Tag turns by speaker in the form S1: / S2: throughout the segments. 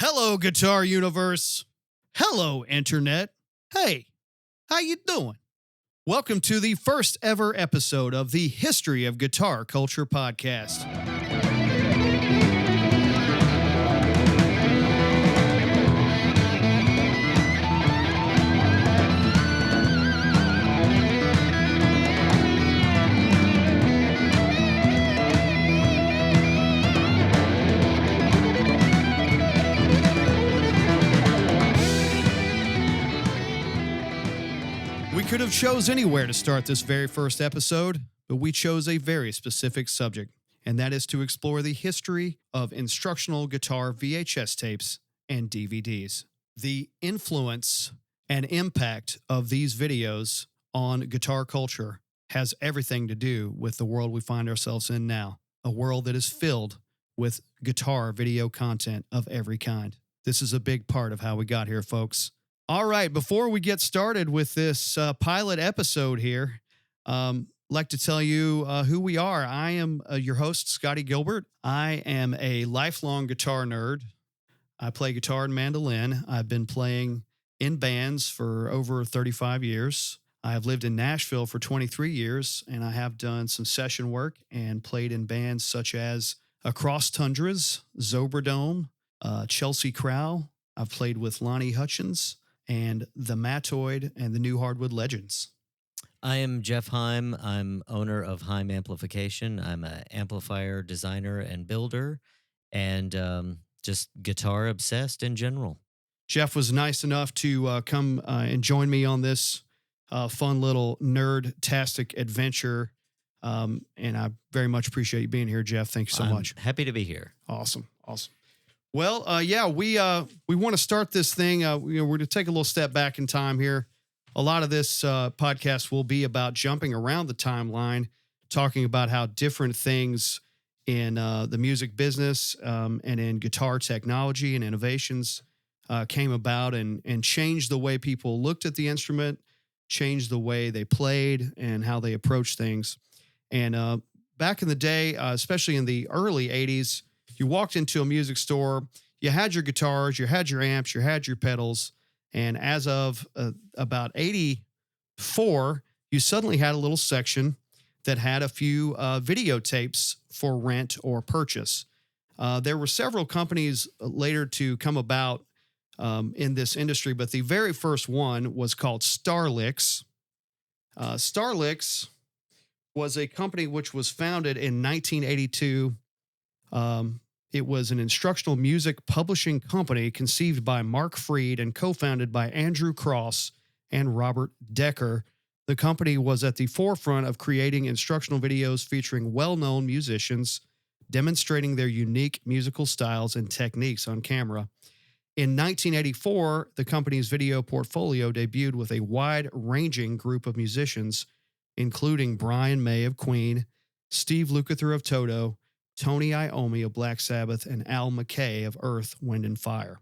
S1: Hello, Guitar Universe. Hello, Internet. Hey, how you doing? Welcome to the first ever episode of the History of Guitar Culture podcast. We could have chose anywhere to start this very first episode, but we chose a very specific subject, and that is to explore the history of instructional guitar VHS tapes and DVDs. The influence and impact of these videos on guitar culture has everything to do with the world we find ourselves in now, a world that is filled with guitar video content of every kind. This is a big part of how we got here, folks. All right, before we get started with this pilot episode here, I'd like to tell you who we are. I am your host, Scotty Gilbert. I am a lifelong guitar nerd. I play guitar and mandolin. I've been playing in bands for over 35 years. I have lived in Nashville for 23 years, and I have done some session work and played in bands such as Across Tundras, Zoberdome, Chelsea Crow. I've played with Lonnie Hutchins and the Matoid and the New Hardwood Legends.
S2: I am Jeff Heim. I'm owner of Heim Amplification. I'm an amplifier designer and builder, and just guitar obsessed in general.
S1: Jeff was nice enough to come and join me on this fun little nerd-tastic adventure, and I very much appreciate you being here, Jeff. Thank you so much.
S2: Happy to be here.
S1: Awesome. Well, we want to start this thing. We're going to take a little step back in time here. A lot of this podcast will be about jumping around the timeline, talking about how different things in the music business and in guitar technology and innovations came about and changed the way people looked at the instrument, changed the way they played and how they approached things. And back in the day, especially in the early 80s, you walked into a music store, you had your guitars, you had your amps, you had your pedals, and as of about 84, you suddenly had a little section that had a few videotapes for rent or purchase. There were several companies later to come about in this industry, but the very first one was called Starlix. Starlix was a company which was founded in 1982. It was an instructional music publishing company conceived by Mark Freed and co-founded by Andrew Cross and Robert Decker. The company was at the forefront of creating instructional videos featuring well-known musicians, demonstrating their unique musical styles and techniques on camera. In 1984, the company's video portfolio debuted with a wide-ranging group of musicians, including Brian May of Queen, Steve Lukather of Toto, Tony Iommi of Black Sabbath, and Al McKay of Earth, Wind & Fire.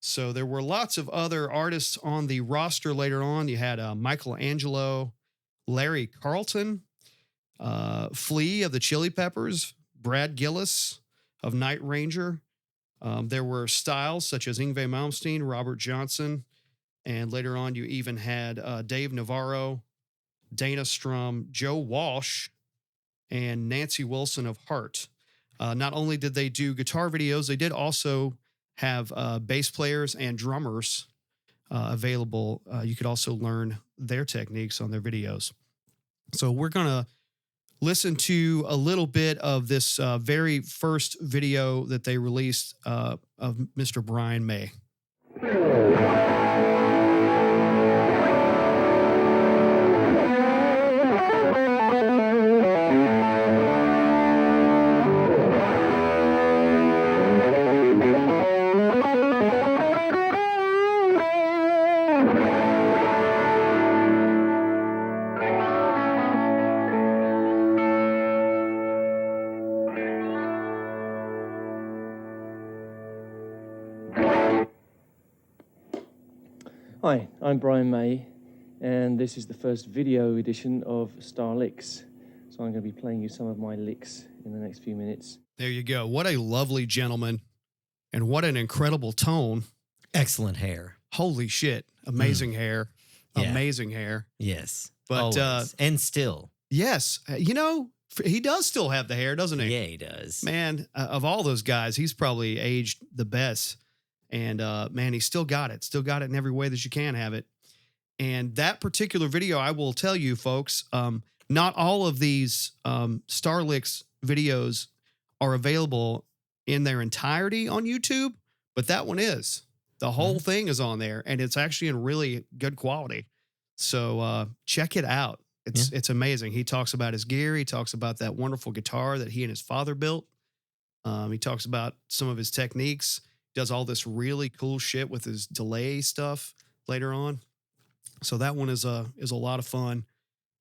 S1: So there were lots of other artists on the roster later on. You had Michael Angelo, Larry Carlton, Flea of the Chili Peppers, Brad Gillis of Night Ranger. There were styles such as Yngwie Malmsteen, Robert Johnson, and later on you even had Dave Navarro, Dana Strum, Joe Walsh, and Nancy Wilson of Heart. Not only did they do guitar videos, they did also have bass players and drummers available. You could also learn their techniques on their videos. So we're going to listen to a little bit of this very first video that they released of Mr. Brian May.
S3: Hi, I'm Brian May, and this is the first video edition of Starlix. So I'm going to be playing you some of my licks in the next few minutes.
S1: There you go. What a lovely gentleman. And what an incredible tone.
S2: Excellent hair.
S1: Holy shit. Amazing hair.
S2: Yeah.
S1: Amazing hair.
S2: Yes.
S1: But,
S2: Always. And still.
S1: Yes. He does still have the hair, doesn't he?
S2: Yeah, he does.
S1: Man, of all those guys, he's probably aged the best. And man, he's still got it. Still got it in every way that you can have it. And that particular video, I will tell you, folks, not all of these Starlix videos are available in their entirety on YouTube, but that one is. The whole thing is on there, and it's actually in really good quality. So check it out. It's amazing. He talks about his gear. He talks about that wonderful guitar that he and his father built. He talks about some of his techniques. Does all this really cool shit with his delay stuff later on. So that one is a lot of fun.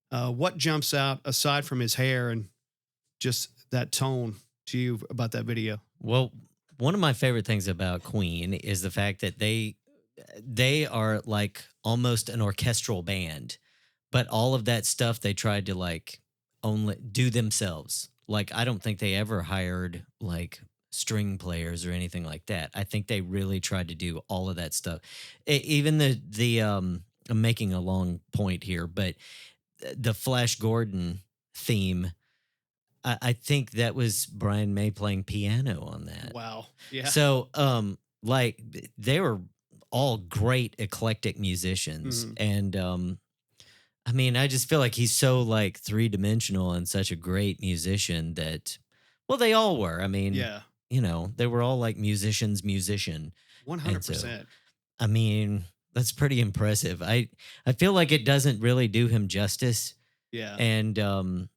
S1: What jumps out aside from his hair and just that tone to you about that video?
S2: Well, one of my favorite things about Queen is the fact that they are like almost an orchestral band, but all of that stuff they tried to like only do themselves. Like, I don't think they ever hired like string players or anything like that. I think they really tried to do all of that stuff. Even the I'm making a long point here, but the Flash Gordon theme, I think that was Brian May playing piano on that.
S1: Wow. Yeah.
S2: So, like, they were all great eclectic musicians. And, I mean, I just feel like he's so like 3-dimensional and such a great musician that, well, they all were. I mean,
S1: yeah.
S2: They were all like musician.
S1: 100%.
S2: I mean, that's pretty impressive. I feel like it doesn't really do him justice.
S1: Yeah.
S2: And,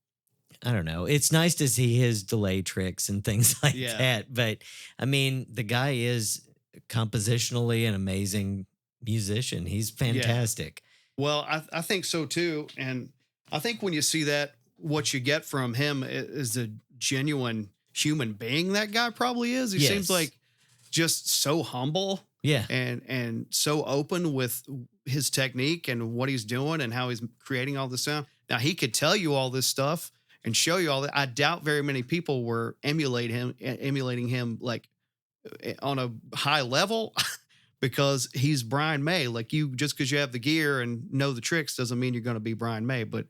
S2: I don't know. It's nice to see his delay tricks and things like that. But I mean, the guy is compositionally an amazing musician. He's fantastic.
S1: Well, I think so too. And I think when you see that, what you get from him is a genuine human being that guy probably is. He seems like just so humble.
S2: Yeah.
S1: And so open with his technique and what he's doing and how he's creating all this sound. Now, he could tell you all this stuff and show you all that. I doubt very many people were emulating him like on a high level because he's Brian May. Like, you, just because you have the gear and know the tricks doesn't mean you're going to be Brian May. But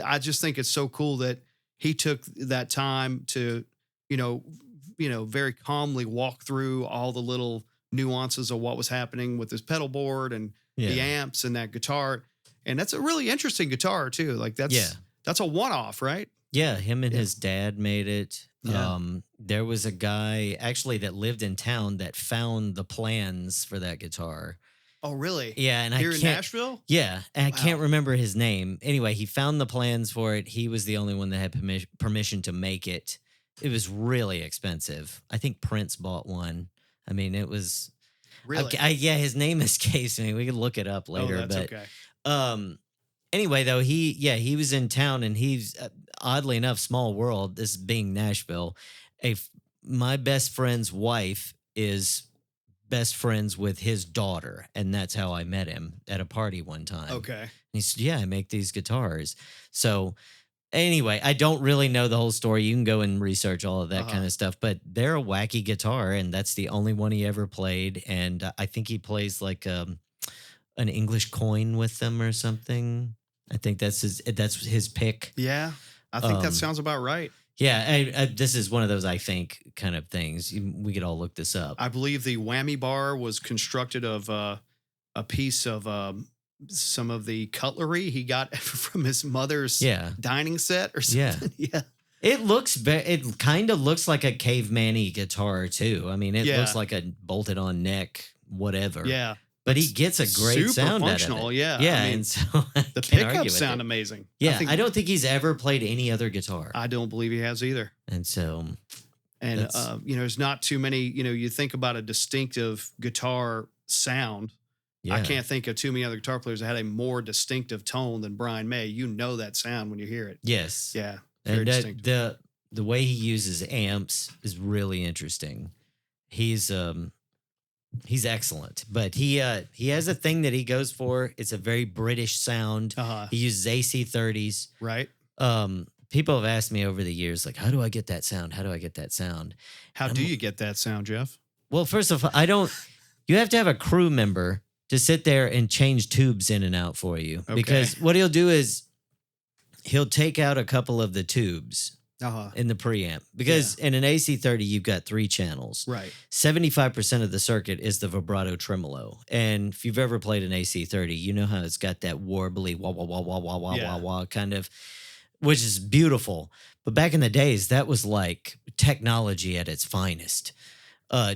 S1: I just think it's so cool that he took that time to, very calmly walk through all the little nuances of what was happening with his pedal board and the amps and that guitar. And that's a really interesting guitar too. Like, that's a one-off, right?
S2: Yeah, him and his dad made it.
S1: Yeah.
S2: There was a guy actually that lived in town that found the plans for that guitar.
S1: Oh, really?
S2: Yeah, and
S1: Here in Nashville?
S2: Yeah, and I can't remember his name. Anyway, he found the plans for it. He was the only one that had permission to make it. It was really expensive. I think Prince bought one. I mean, it was
S1: Really?
S2: his name escapes me. We can look it up later.
S1: Oh, that's
S2: but
S1: okay.
S2: Anyway, though, he was in town, and he's oddly enough, small world. This being Nashville, my best friend's wife is best friends with his daughter, and that's how I met him at a party one time.
S1: Okay.
S2: And he said, "Yeah, I make these guitars." So anyway, I don't really know the whole story. You can go and research all of that kind of stuff, but they're a wacky guitar, and that's the only one he ever played. And I think he plays like an English coin with them or something. I think that's his pick.
S1: Yeah. I think that sounds about right.
S2: Yeah, this is one of those I think kind of things. We could all look this up.
S1: I believe the whammy bar was constructed of a piece of some of the cutlery he got from his mother's dining set or something. Yeah.
S2: It kind of looks like a caveman-y guitar too. I mean, it looks like a bolted on neck, whatever.
S1: Yeah.
S2: But he gets a great
S1: super
S2: sound
S1: functional,
S2: out of it.
S1: yeah.
S2: Yeah,
S1: I mean,
S2: and so
S1: the pickups sound amazing.
S2: Yeah, I don't think he's ever played any other guitar.
S1: I don't believe he has either.
S2: And so,
S1: and there's not too many. You think about a distinctive guitar sound.
S2: yeah.
S1: I can't think of too many other guitar players that had a more distinctive tone than Brian May. You know that sound when you hear it.
S2: Yes.
S1: Yeah, very
S2: And
S1: distinctive.
S2: the way he uses amps is really interesting. He's excellent, but he has a thing that he goes for. It's a very British sound. He uses AC30s.
S1: Right.
S2: People have asked me over the years, like, how do I get that sound? How do I get that sound?
S1: How do you get that sound, Jeff?
S2: Well, first of all, you have to have a crew member to sit there and change tubes in and out for you.
S1: Okay.
S2: Because what he'll do is he'll take out a couple of the tubes
S1: Uh-huh.
S2: in the preamp. Because in an AC30, you've got 3 channels.
S1: Right.
S2: 75% of the circuit is the vibrato tremolo. And if you've ever played an AC30, you know how it's got that warbly wah, wah, wah, wah, wah, wah,
S1: Yeah.
S2: wah, wah kind of, which is beautiful. But back in the days, that was like technology at its finest.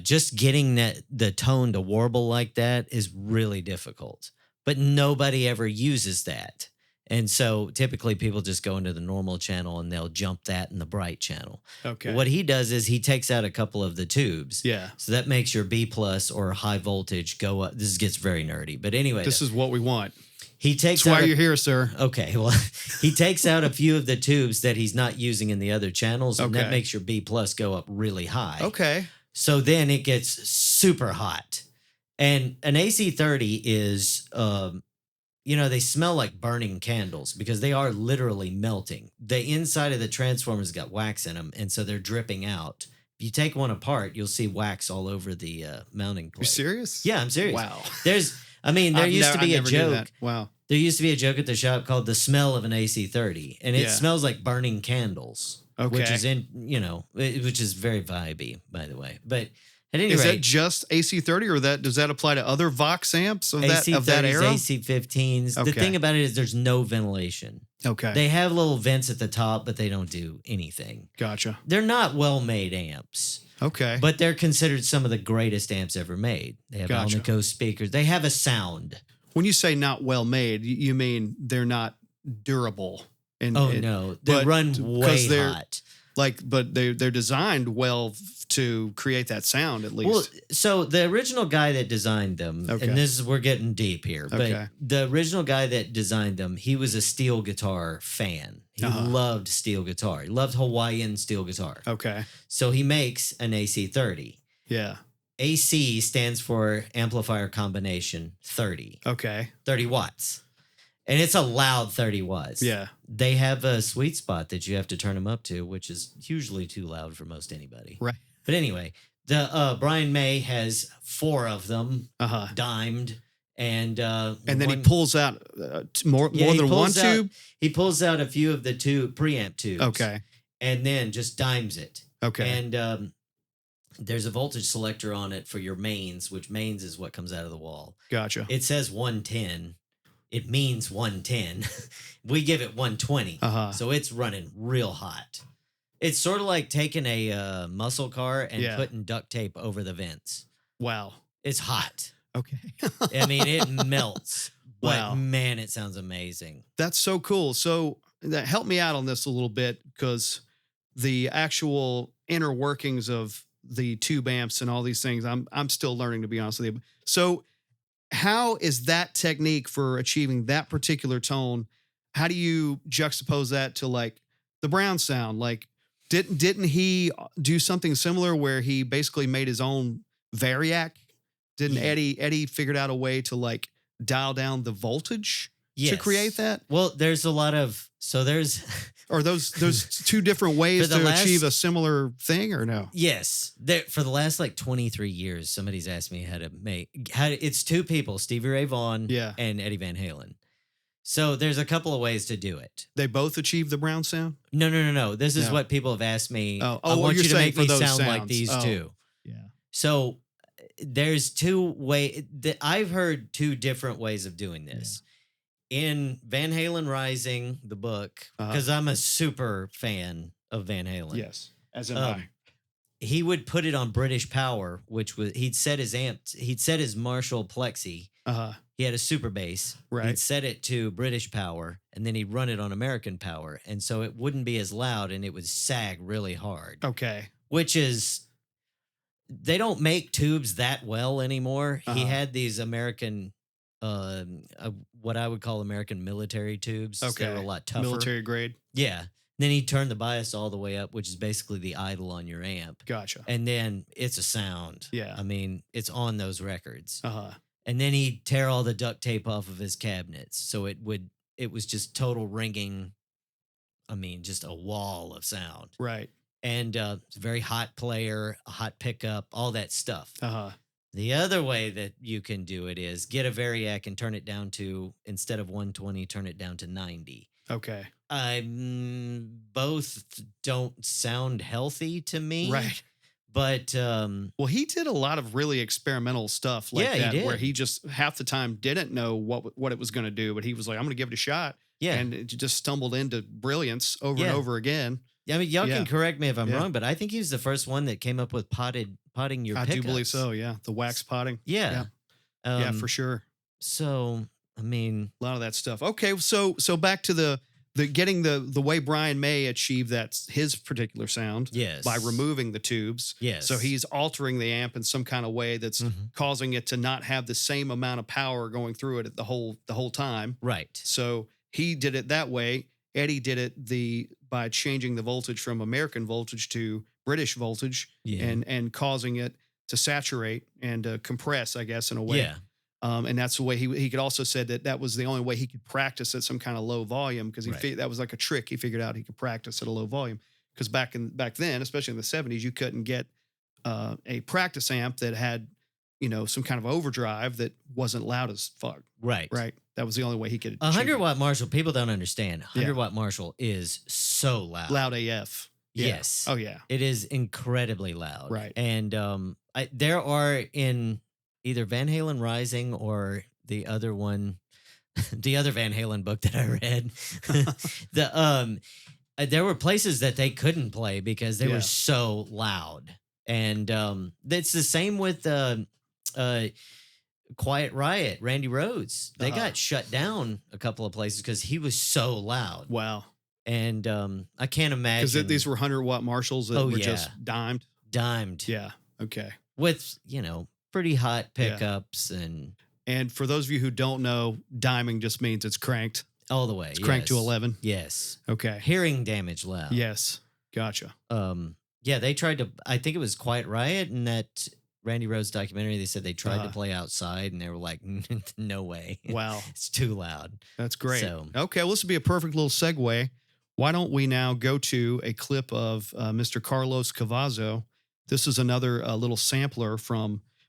S2: Just getting the tone to warble like that is really difficult. But nobody ever uses that. And so typically people just go into the normal channel and they'll jump that in the bright channel.
S1: Okay.
S2: What he does is he takes out a couple of the tubes.
S1: Yeah.
S2: So that makes your B plus or high voltage go up. This gets very nerdy. But anyway,
S1: This is what we want.
S2: he takes
S1: That's why
S2: out
S1: you're here, sir.
S2: okay, well, he takes out a few of the tubes that he's not using in the other channels, and that
S1: Okay.
S2: makes your B plus go up really high.
S1: Okay.
S2: So then it gets super hot. And an AC30 is, they smell like burning candles because they are literally melting. The inside of the transformer's got wax in them, and so they're dripping out. If you take one apart, you'll see wax all over the mounting
S1: You
S2: plate.
S1: serious?
S2: Yeah, I'm serious.
S1: Wow.
S2: There used to be a joke.
S1: Wow.
S2: There used to be a joke at the shop called the smell of an AC30, and it
S1: Yeah.
S2: smells like burning candles, which
S1: Okay.
S2: is which is very vibey, by the way. But at any
S1: Is that
S2: rate,
S1: just AC30 or does that apply to other Vox amps of that
S2: AC30s,
S1: era?
S2: AC15s. The
S1: Okay.
S2: thing about it is there's no ventilation.
S1: Okay.
S2: They have little vents at the top, but they don't do anything.
S1: Gotcha.
S2: They're not well-made amps,
S1: Okay.
S2: but they're considered some of the greatest amps ever made. They have
S1: Gotcha.
S2: Alnico speakers. They have a sound.
S1: When you say not well made, you mean they're not durable. And
S2: Oh no, they
S1: but
S2: run
S1: 'cause
S2: way
S1: they're-
S2: hot.
S1: but they're designed well to create that sound at least.
S2: Well, so the original guy that designed them,
S1: Okay.
S2: and we're getting deep here, but
S1: Okay.
S2: the original guy that designed them, he was a steel guitar fan. He
S1: Uh-huh.
S2: loved steel guitar. He loved Hawaiian steel guitar.
S1: Okay.
S2: So he makes an AC30.
S1: Yeah.
S2: AC stands for amplifier combination 30,
S1: Okay.
S2: 30 watts. And it's a loud 30 watts.
S1: Yeah.
S2: They have a sweet spot that you have to turn them up to, which is usually too loud for most anybody.
S1: Right.
S2: But anyway, the Brian May has 4 of them
S1: Uh-huh.
S2: dimed, and
S1: And then he
S2: one-
S1: pulls out more
S2: Yeah,
S1: more
S2: he
S1: than one
S2: pulls out-
S1: tube.
S2: He pulls out a few of the preamp tubes.
S1: Okay.
S2: And then just dimes it.
S1: Okay.
S2: And there's a voltage selector on it for your mains, which mains is what comes out of the wall.
S1: Gotcha.
S2: It says 110. It means 110. We give it 120.
S1: Uh-huh.
S2: So it's running real hot. It's sort of like taking a muscle car and
S1: Yeah.
S2: putting duct tape over the vents.
S1: Wow.
S2: It's hot.
S1: Okay.
S2: I mean, it melts. But
S1: Wow.
S2: man, it sounds amazing.
S1: That's so cool. So help me out on this a little bit because the actual inner workings of the tube amps and all these things, I'm still learning, to be honest with you. So how is that technique for achieving that particular tone? How do you juxtapose that to like the Brown sound? Like didn't he do something similar where he basically made his own variac? Didn't
S2: Yeah.
S1: Eddie figured out a way to like dial down the voltage to create that?
S2: Well, there's a lot of there's
S1: Or those two different ways
S2: For the
S1: to achieve
S2: last-
S1: a similar thing, or no?
S2: yes. For the last like 23 years, somebody's asked me it's 2 people, Stevie Ray Vaughan
S1: Yeah.
S2: and Eddie Van Halen. So there's a couple of ways to do it.
S1: They both achieve the Brown sound?
S2: No. This is
S1: No.
S2: what people have asked me.
S1: Oh,
S2: I
S1: well,
S2: want
S1: you're
S2: you to
S1: saying
S2: make
S1: for
S2: me
S1: those
S2: sound like
S1: sounds.
S2: these
S1: Oh.
S2: 2.
S1: Yeah.
S2: So there's 2 ways. I've heard 2 different ways of doing this. In Van Halen Rising, the book,
S1: Uh-huh.
S2: because I'm a super fan of Van Halen.
S1: Yes. As in
S2: Um, He would put it on British Power, which was he'd set his Marshall Plexi.
S1: Uh-huh.
S2: He had a super bass.
S1: Right.
S2: He'd set it to British Power, and then he'd run it on American Power, and so it wouldn't be as loud, and it would sag really hard.
S1: Okay.
S2: Which is, they don't make tubes that well anymore. He
S1: Uh-huh.
S2: had these American, what I would call American military tubes.
S1: Okay.
S2: They were a lot tougher.
S1: Military grade.
S2: Yeah. Then he turned the bias all the way up, which is basically the idle on your amp.
S1: Gotcha.
S2: And then it's a sound.
S1: Yeah.
S2: I mean, it's on those records.
S1: Uh-huh.
S2: And then he'd tear all the duct tape off of his cabinets. So it was just total ringing. I mean, just a wall of sound.
S1: Right.
S2: and very hot player, a hot pickup, all that stuff.
S1: Uh-huh.
S2: The other way that you can do it is get a Variac and turn it down to, instead of 120, turn it down to 90.
S1: Okay.
S2: Both don't sound healthy to me.
S1: Right.
S2: But
S1: Well, he did a lot of really experimental stuff like
S2: Yeah, he
S1: that, where
S2: did.
S1: he just half the time didn't know what it was going to do, but he was like, "I'm going to give it a shot,"
S2: yeah,
S1: and it just stumbled into brilliance over and
S2: Yeah.
S1: over again.
S2: I mean, y'all
S1: yeah.
S2: can correct me if I'm
S1: Yeah.
S2: wrong, but I think he was the first one that came up with potting your
S1: I
S2: pickups.
S1: do believe so. Yeah, the wax potting.
S2: Yeah.
S1: Yeah, for sure.
S2: So, I mean,
S1: A lot of that stuff. Okay, so back to the getting the way Brian May achieved his particular sound
S2: yes.
S1: by removing the tubes.
S2: Yes.
S1: So he's altering the amp in some kind of way that's
S2: Mhm.
S1: causing it to not have the same amount of power going through it the whole time.
S2: Right.
S1: So he did it that way. Eddie did it by changing the voltage from American voltage to British voltage
S2: Yeah.
S1: and causing it to saturate and compress, I guess, in a way.
S2: Yeah.
S1: And that's the way he could also said that was the only way he could practice at some kind of low volume, because
S2: Right.
S1: that was like a trick. He figured out he could practice at a low volume, because back then, especially in the 70s, you couldn't get a practice amp that had, some kind of overdrive that wasn't loud as fuck.
S2: Right.
S1: Right. That was the only way he could.
S2: A
S1: achieve
S2: 100
S1: it.
S2: watt Marshall, people don't understand. 100 watt Marshall is so loud.
S1: Loud AF. Yeah.
S2: Yes.
S1: Oh yeah.
S2: It is incredibly loud.
S1: Right.
S2: And there are in either Van Halen Rising or the other one, the other Van Halen book that I read, there were places that they couldn't play because they
S1: Yeah.
S2: were so loud. And it's the same with Quiet Riot, Randy Rhoads. They
S1: Uh-huh.
S2: got shut down a couple of places because he was so loud.
S1: Wow.
S2: And I can't imagine.
S1: Because these were 100-watt Marshalls that
S2: Oh,
S1: were
S2: yeah.
S1: just dimed.
S2: dimed
S1: Yeah. Okay.
S2: with, pretty hot
S1: Yeah.
S2: pickups and
S1: And for those of you who don't know, diming just means it's cranked.
S2: all the way.
S1: It's cranked to
S2: yes.
S1: 11.
S2: Yes.
S1: Okay.
S2: Hearing damage loud.
S1: Yes. Gotcha.
S2: Yeah, they tried to, I think it was Quiet Riot in that Randy Rhoads documentary. They said they tried to
S1: Uh-huh.
S2: play outside and they were like, no way.
S1: Wow.
S2: It's too loud.
S1: That's great.
S2: So-
S1: Okay. Well, this would be a perfect little segue. Why don't we now go to a clip of Mr. Carlos Cavazo? This is another little sampler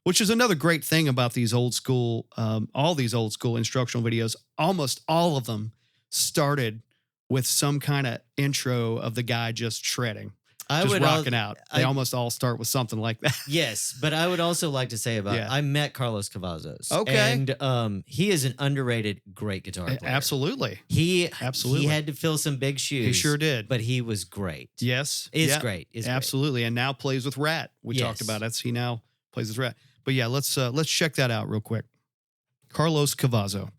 S1: which is another great thing about these old school, all these old school instructional videos. Almost all of them started with some kind of intro of the guy just shredding, just rocking out. They almost all start with something like that.
S2: Yes, but I would also like to say about
S1: Yeah.
S2: I met Carlos Cavazos.
S1: Okay.
S2: And he is an underrated great guitar player.
S1: Absolutely.
S2: He
S1: Absolutely.
S2: had to fill some big shoes.
S1: He sure did.
S2: But he was great.
S1: Yes.
S2: It's
S1: Yeah.
S2: great. It's great.
S1: Absolutely. And now plays with Rat. We talked
S2: Yes.
S1: about it. He now plays with Rat. But yeah, let's check that out real quick. Carlos Cavazo.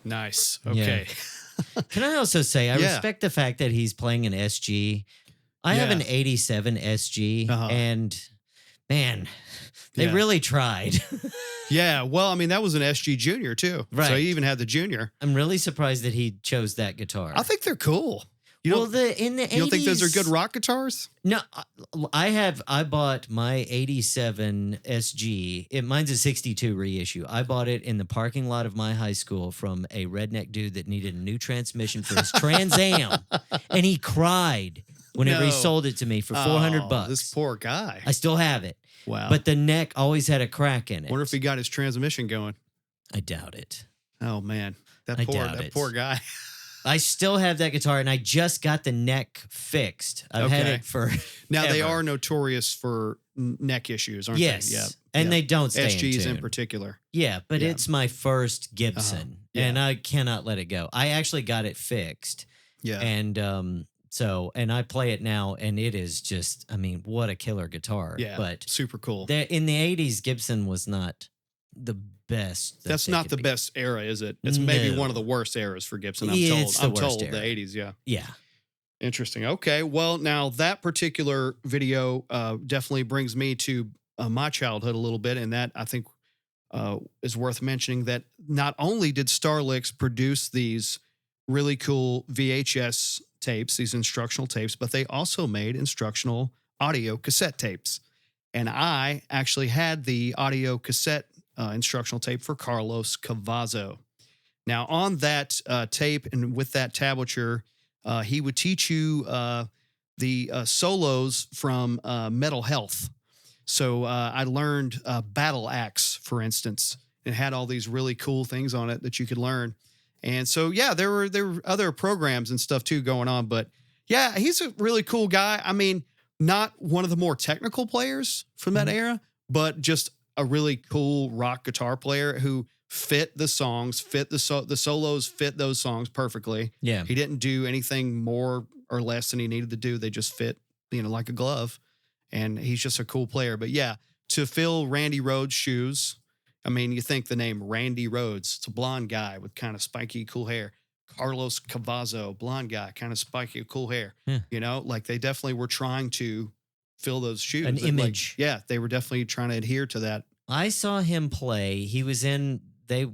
S1: Nice. Okay.
S2: Can I also say I
S1: Yeah.
S2: respect the fact that he's playing an SG. I have
S1: Yeah.
S2: an 87 SG,
S1: Uh-huh.
S2: and man, they
S1: Yeah.
S2: really tried.
S1: Yeah. Well, I mean, that was an SG Junior too. So
S2: Right.
S1: he even had the Junior.
S2: I'm really surprised that he chose that guitar.
S1: I think they're cool. You
S2: well,
S1: don't,
S2: in the 80s,
S1: you don't think those are good rock guitars?
S2: No, I bought my 87 SG. Mine's a 62 reissue. I bought it in the parking lot of my high school from a redneck dude that needed a new transmission for his Trans Am, and he cried whenever he
S1: No.
S2: sold it to me for $400
S1: Oh,
S2: bucks.
S1: This poor guy.
S2: I still have it,
S1: Wow.
S2: but the neck always had a crack in it.
S1: wonder if he got his transmission going.
S2: I doubt it.
S1: Oh man.
S2: I doubt it.
S1: Poor guy.
S2: I still have that guitar, and I just got the neck fixed. I've had
S1: Okay.
S2: it for
S1: Now they
S2: ever.
S1: are notorious for neck issues, aren't
S2: yes,
S1: they? Yeah.
S2: and
S1: yeah.
S2: they don't stay
S1: SGs
S2: in
S1: in
S2: tune.
S1: particular.
S2: Yeah, but
S1: Yeah.
S2: it's my first Gibson,
S1: Yeah.
S2: and I cannot let it go. I actually got it fixed,
S1: Yeah.
S2: and So, and I play it now, and it is just, I mean, what a killer guitar.
S1: Yeah,
S2: But
S1: super cool.
S2: in the 80s, Gibson was not the best.
S1: That's not the best era, is it? It's maybe one of the worst eras for Gibson. I'm told.
S2: It's the worst era.
S1: The 80s, yeah.
S2: Yeah.
S1: Interesting. Okay. Well, now that particular video definitely brings me to my childhood a little bit, and that I think is worth mentioning. That not only did Starlix produce these really cool VHS tapes, these instructional tapes, but they also made instructional audio cassette tapes. And I actually had the audio cassette instructional tape for Carlos Cavazo. Now, on that tape and with that tablature, he would teach you the solos from Metal Health. So I learned Battle Axe, for instance. It had all these really cool things on it that you could learn. And so, yeah, there were other programs and stuff too going on. But yeah, he's a really cool guy. I mean, not one of the more technical players from that era, but just a really cool rock guitar player who fit the songs, fit the solos, fit those songs perfectly.
S2: Yeah.
S1: He didn't do anything more or less than he needed to do. They just fit, like a glove. And he's just a cool player. But yeah, to fill Randy Rhoads' shoes, I mean, you think the name Randy Rhoads, it's a blonde guy with kind of spiky, cool hair. Carlos Cavazo, blonde guy, kind of spiky, cool hair.
S2: Yeah.
S1: Like they definitely were trying to fill those shoes.
S2: An image.
S1: Yeah, they were definitely trying to adhere to that.
S2: I saw him play. He was in, they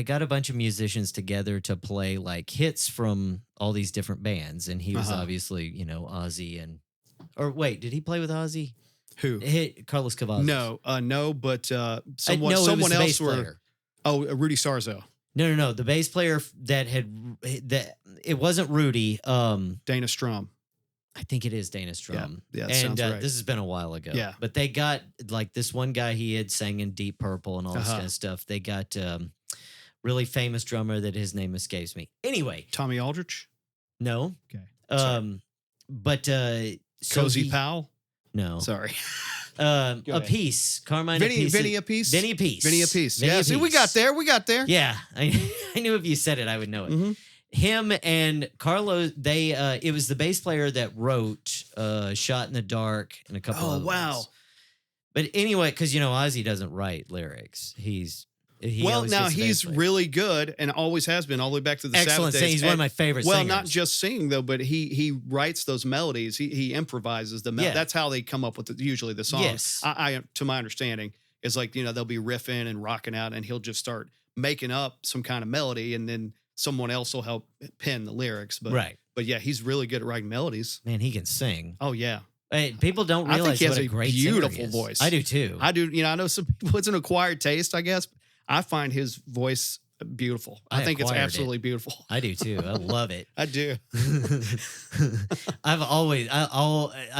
S2: got a bunch of musicians together to play like hits from all these different bands. And he was obviously, Ozzy or wait, did he play with Ozzy?
S1: Who?
S2: Carlos Cavazo.
S1: No, but someone
S2: the
S1: else
S2: bass player.
S1: Rudy Sarzo.
S2: No. The bass player that it wasn't Rudy.
S1: Dana Strum.
S2: I think it is Dana Strum.
S1: Yeah, that
S2: and
S1: sounds right.
S2: This has been a while ago.
S1: Yeah.
S2: But they got like this one guy he had sang in Deep Purple and all this kind of stuff. They got really famous drummer that his name escapes me. Anyway.
S1: Tommy Aldrich?
S2: No.
S1: Okay.
S2: But
S1: Cozy Powell?
S2: No.
S1: Sorry.
S2: Appice. Carmine Appice.
S1: Vinny Appice?
S2: Vinny Appice.
S1: Yeah, see, we got there.
S2: Yeah. I knew if you said it, I would know it.
S1: Mm-hmm.
S2: Him and Carlos, it was the bass player that wrote Shot in the Dark and a couple of
S1: wow.
S2: But anyway, because, Ozzy doesn't write lyrics. He's
S1: really good and always has been all the way back to the
S2: excellent
S1: Sabbath days.
S2: He's one of my favorite singers.
S1: Not just singing, though, but he writes those melodies. He improvises the melody.
S2: Yeah.
S1: That's how they come up with usually the songs.
S2: Yes.
S1: I to my understanding, is like, they'll be riffing and rocking out, and he'll just start making up some kind of melody, and then someone else will help pen the lyrics. But,
S2: right.
S1: But yeah, he's really good at writing melodies.
S2: Man, he can sing.
S1: Oh, yeah.
S2: Hey, people don't realize
S1: I think he has
S2: what a great
S1: beautiful voice.
S2: I do too.
S1: I do. I know some people, it's an acquired taste, I guess. I find his voice beautiful. I think it's absolutely beautiful.
S2: I do too. I love it.
S1: I do.
S2: I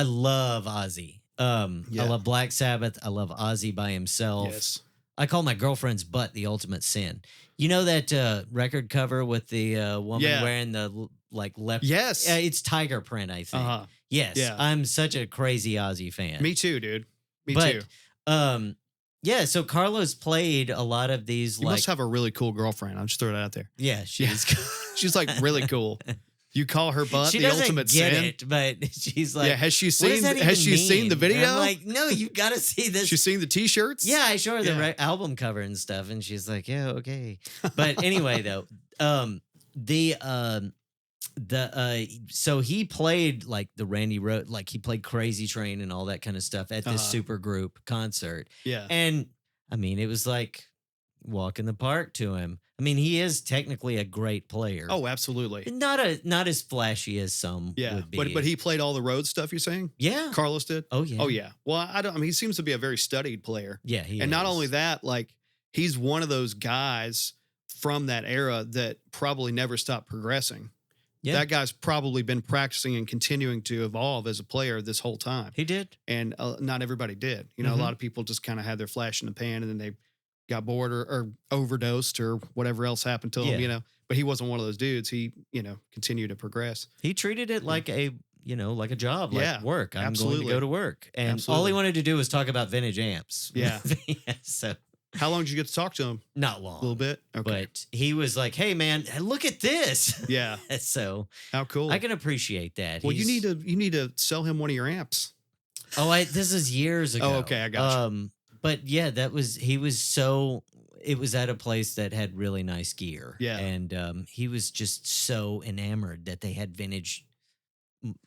S2: love Ozzy. I love Black Sabbath. I love Ozzy by himself.
S1: Yes.
S2: I call my girlfriend's butt the ultimate sin. You know that record cover with the woman wearing the left?
S1: Yes.
S2: It's tiger print, I think. Yes.
S1: Yeah.
S2: I'm such a crazy Ozzy fan.
S1: Me too, dude. Me too.
S2: Yeah, so Carlos played a lot of these.
S1: You must have a really cool girlfriend. I'll just throw it out there.
S2: Yeah, she's
S1: she's like really cool. You call her butt
S2: she
S1: the ultimate
S2: get
S1: sin.
S2: it, but she's like,
S1: has she seen the video?
S2: And I'm like, no, you got to see this.
S1: She's seen the T-shirts.
S2: Yeah, I show her the album cover and stuff, and she's like, yeah, okay. But anyway, though, so he played like the Randy Rhoads, like he played Crazy Train and all that kind of stuff at this super group concert.
S1: Yeah.
S2: And I mean, it was like walk in the park to him. I mean, he is technically a great player.
S1: Oh, absolutely.
S2: Not as flashy as some would be.
S1: But he played all the Rhoads stuff, you're saying?
S2: Yeah.
S1: Carlos did?
S2: Oh, yeah.
S1: Oh, yeah. Well, he seems to be a very studied player.
S2: Yeah, he
S1: and not only that, like he's one of those guys from that era that probably never stopped progressing. Yeah. That guy's probably been practicing and continuing to evolve as a player this whole time.
S2: He did.
S1: And not everybody did. A lot of people just kind of had their flash in the pan and then they got bored or overdosed or whatever else happened to him, But he wasn't one of those dudes. He, continued to progress.
S2: He treated it like a, like a job, like work. I'm going to go to work. And all he wanted to do was talk about vintage amps.
S1: Yeah.
S2: So
S1: How long did you get to talk to him?
S2: Not long.
S1: A little bit? Okay.
S2: But he was like, "Hey man, look at this."
S1: Yeah.
S2: So
S1: How cool.
S2: I can appreciate that.
S1: Well, you need to sell him one of your amps.
S2: This is years ago.
S1: Oh, okay, I got you.
S2: But yeah, it was at a place that had really nice gear.
S1: Yeah.
S2: And he was just so enamored that they had vintage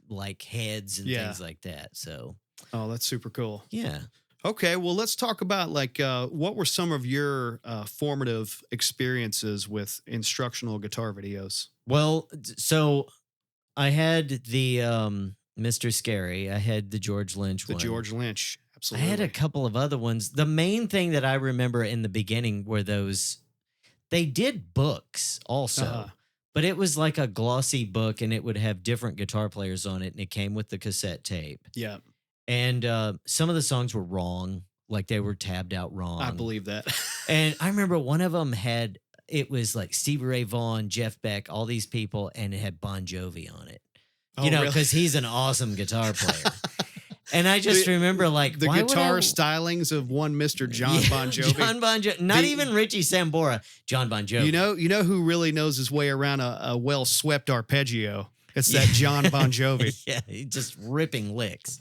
S2: like heads and
S1: Yeah.
S2: things like that. So
S1: Oh, that's super cool.
S2: yeah.
S1: Okay, well, let's talk about like what were some of your formative experiences with instructional guitar videos?
S2: Well, so I had the Mr. Scary. I had the George Lynch
S1: The
S2: one.
S1: George Lynch,
S2: I
S1: absolutely.
S2: had a couple of other ones. The main thing that I remember in the beginning were those. They did books also,
S1: Uh-huh.
S2: but it was like a glossy book, and it would have different guitar players on it, and it came with the cassette tape.
S1: Yeah,
S2: And some of the songs were wrong, like they were tabbed out wrong.
S1: I believe that.
S2: And I remember one of them had, it was like Stevie Ray Vaughan, Jeff Beck, all these people, and it had Bon Jovi on it.
S1: Oh, really?
S2: Because he's an awesome guitar player. And I just remember like
S1: the
S2: why would
S1: guitar
S2: I-
S1: stylings of one Mr. John
S2: Yeah,
S1: Bon Jovi.
S2: John Bon Jovi. Not
S1: The-
S2: even Richie Sambora. John Bon Jovi.
S1: You know who really knows his way around a well swept arpeggio? It's that John Bon Jovi.
S2: Yeah, he's just ripping licks.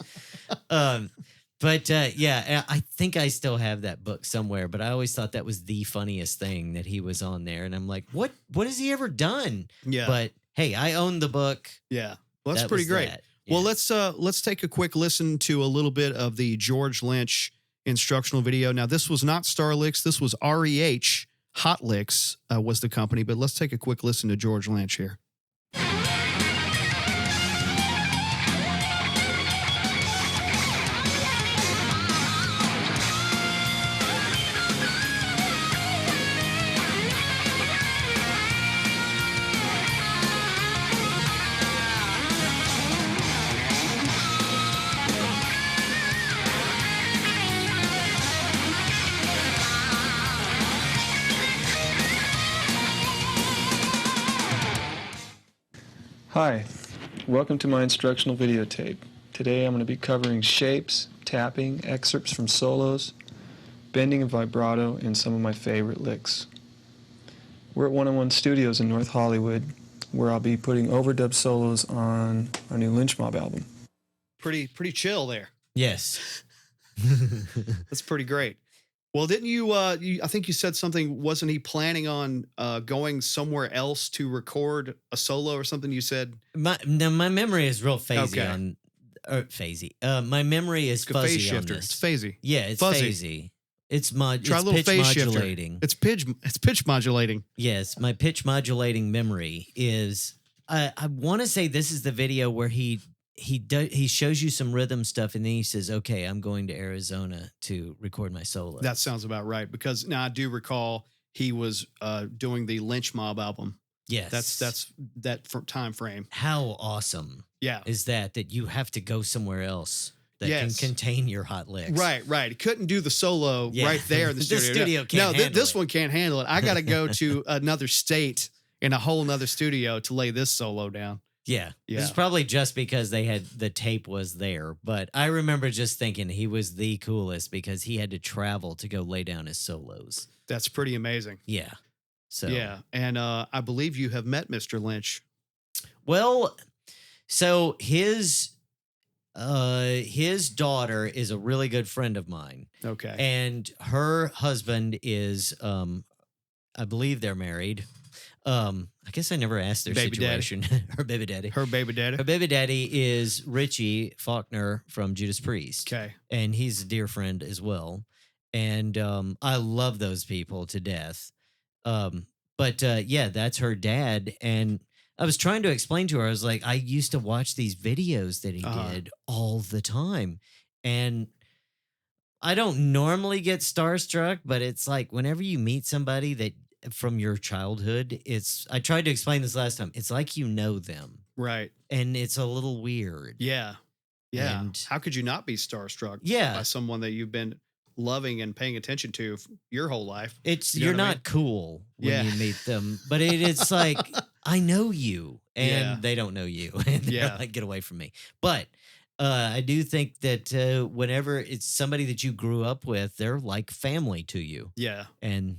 S2: Yeah, I think I still have that book somewhere, but I always thought that was the funniest thing that he was on there. And I'm like, what has he ever done?
S1: Yeah,
S2: But hey, I own the book.
S1: yeah. Well, that's
S2: That
S1: pretty
S2: was
S1: great.
S2: that.
S1: Well,
S2: Yeah.
S1: let's take a quick listen to a little bit of the George Lynch instructional video. Now, this was not Starlicks. This was REH. Hot Licks was the company, but let's take a quick listen to George Lynch here.
S4: Hi, welcome to my instructional videotape. Today I'm going to be covering shapes, tapping, excerpts from solos, bending and vibrato, and some of my favorite licks. We're at 101 Studios in North Hollywood, where I'll be putting overdub solos on our new Lynch Mob album.
S1: Pretty chill there.
S2: Yes.
S1: That's pretty great. Well, didn't you, I think you said something, wasn't he planning on going somewhere else to record a solo or something? You said
S2: my memory is real phasey
S1: Okay.
S2: on phasey. My memory is
S1: it's a
S2: fuzzy
S1: phase
S2: on
S1: shifter.
S2: this.
S1: It's phasey.
S2: Yeah, it's
S1: Fuzzy.
S2: phasey. It's
S1: Try a
S2: it's
S1: little
S2: pitch
S1: phase shifter.
S2: modulating.
S1: It's pitch modulating.
S2: Yes, my pitch modulating memory is. I want to say this is the video where he shows you some rhythm stuff and then he says, "Okay, I'm going to Arizona to record my solo."
S1: That sounds about right, because now I do recall he was doing the Lynch Mob album.
S2: yes.
S1: That's that time frame.
S2: how awesome
S1: Yeah.
S2: is that you have to go somewhere else that
S1: Yes.
S2: can contain your hot licks.
S1: Right. He couldn't do the solo
S2: Yeah.
S1: right there in the
S2: The
S1: studio.
S2: studio can't handle
S1: this
S2: it.
S1: one can't handle it. I got to go to another state in a whole nother studio to lay this solo down.
S2: Yeah.
S1: Yeah.
S2: It's probably just because the tape was there. But I remember just thinking he was the coolest because he had to travel to go lay down his solos.
S1: That's pretty amazing.
S2: Yeah. So,
S1: Yeah. And I believe you have met Mr. Lynch.
S2: well, so his daughter is a really good friend of mine.
S1: Okay.
S2: And her husband is, I believe they're married. I guess I never asked their
S1: Baby daddy.
S2: situation. Her baby daddy.
S1: Her baby daddy.
S2: Her baby daddy is Richie Faulkner from Judas Priest.
S1: Okay.
S2: And he's a dear friend as well. And I love those people to death. Yeah, that's her dad. And I was trying to explain to her, I was like, I used to watch these videos that he
S1: Uh-huh.
S2: did all the time. And I don't normally get starstruck, but it's like whenever you meet somebody that from your childhood, I tried to explain this last time. It's like you know them.
S1: Right.
S2: And it's a little weird.
S1: Yeah. Yeah.
S2: And-
S1: How could you not be starstruck
S2: Yeah.
S1: by someone that you've been loving and paying attention to your whole life?
S2: It's
S1: You know
S2: you're
S1: what I
S2: not
S1: mean?
S2: cool when
S1: Yeah.
S2: you meet them, but it's like I know you and
S1: Yeah.
S2: they don't know you, and they're
S1: Yeah.
S2: like, get away from me. But I do think that whenever it's somebody that you grew up with, they're like family to you.
S1: Yeah.
S2: And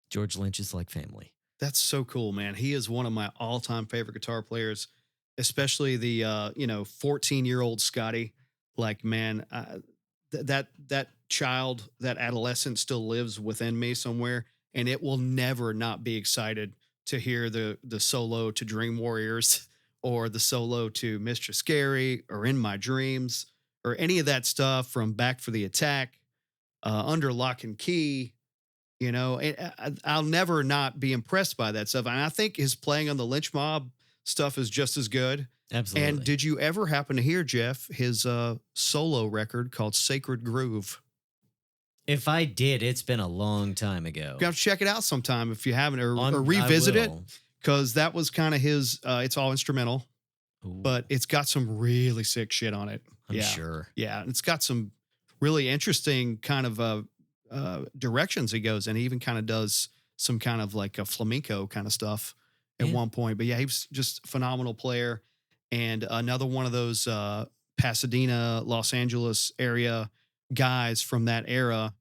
S2: George Lynch is like family.
S1: That's so cool, man. He is one of my all-time favorite guitar players, especially the 14-year-old Scotty. Like, man, that child, that adolescent still lives within me somewhere, and it will never not be excited to hear the solo to Dream Warriors or the solo to Mr. Scary or In My Dreams or any of that stuff from Back for the Attack, Under Lock and Key. I'll never not be impressed by that stuff. And I think his playing on the Lynch Mob stuff is just as good.
S2: Absolutely.
S1: And did you ever happen to hear, Jeff, his solo record called Sacred Groove?
S2: If I did, it's been a long time ago.
S1: You have to check it out sometime if you haven't, or
S2: I
S1: revisit it,
S2: will.
S1: because that was kind of his, it's all instrumental,
S2: Ooh,
S1: but it's got some really sick shit on it.
S2: I'm
S1: yeah.
S2: sure.
S1: Yeah. It's got some really interesting kind of directions he goes, and he even kind of does some kind of like a flamenco kind of stuff at
S2: Yeah.
S1: one point. But yeah, he was just a phenomenal player, and another one of those Pasadena, Los Angeles area guys from that era.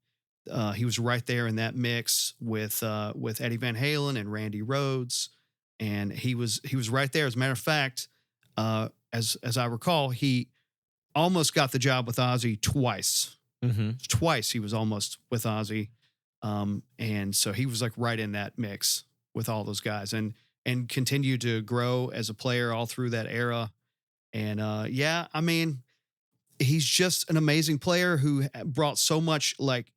S1: He was right there in that mix with Eddie Van Halen and Randy Rhoads, and he was right there. As a matter of fact, as I recall, he almost got the job with Ozzy twice.
S2: Mm-hmm.
S1: Twice he was almost with Ozzy, and so he was like right in that mix with all those guys, and continued to grow as a player all through that era. And yeah, I mean, he's just an amazing player who brought so much like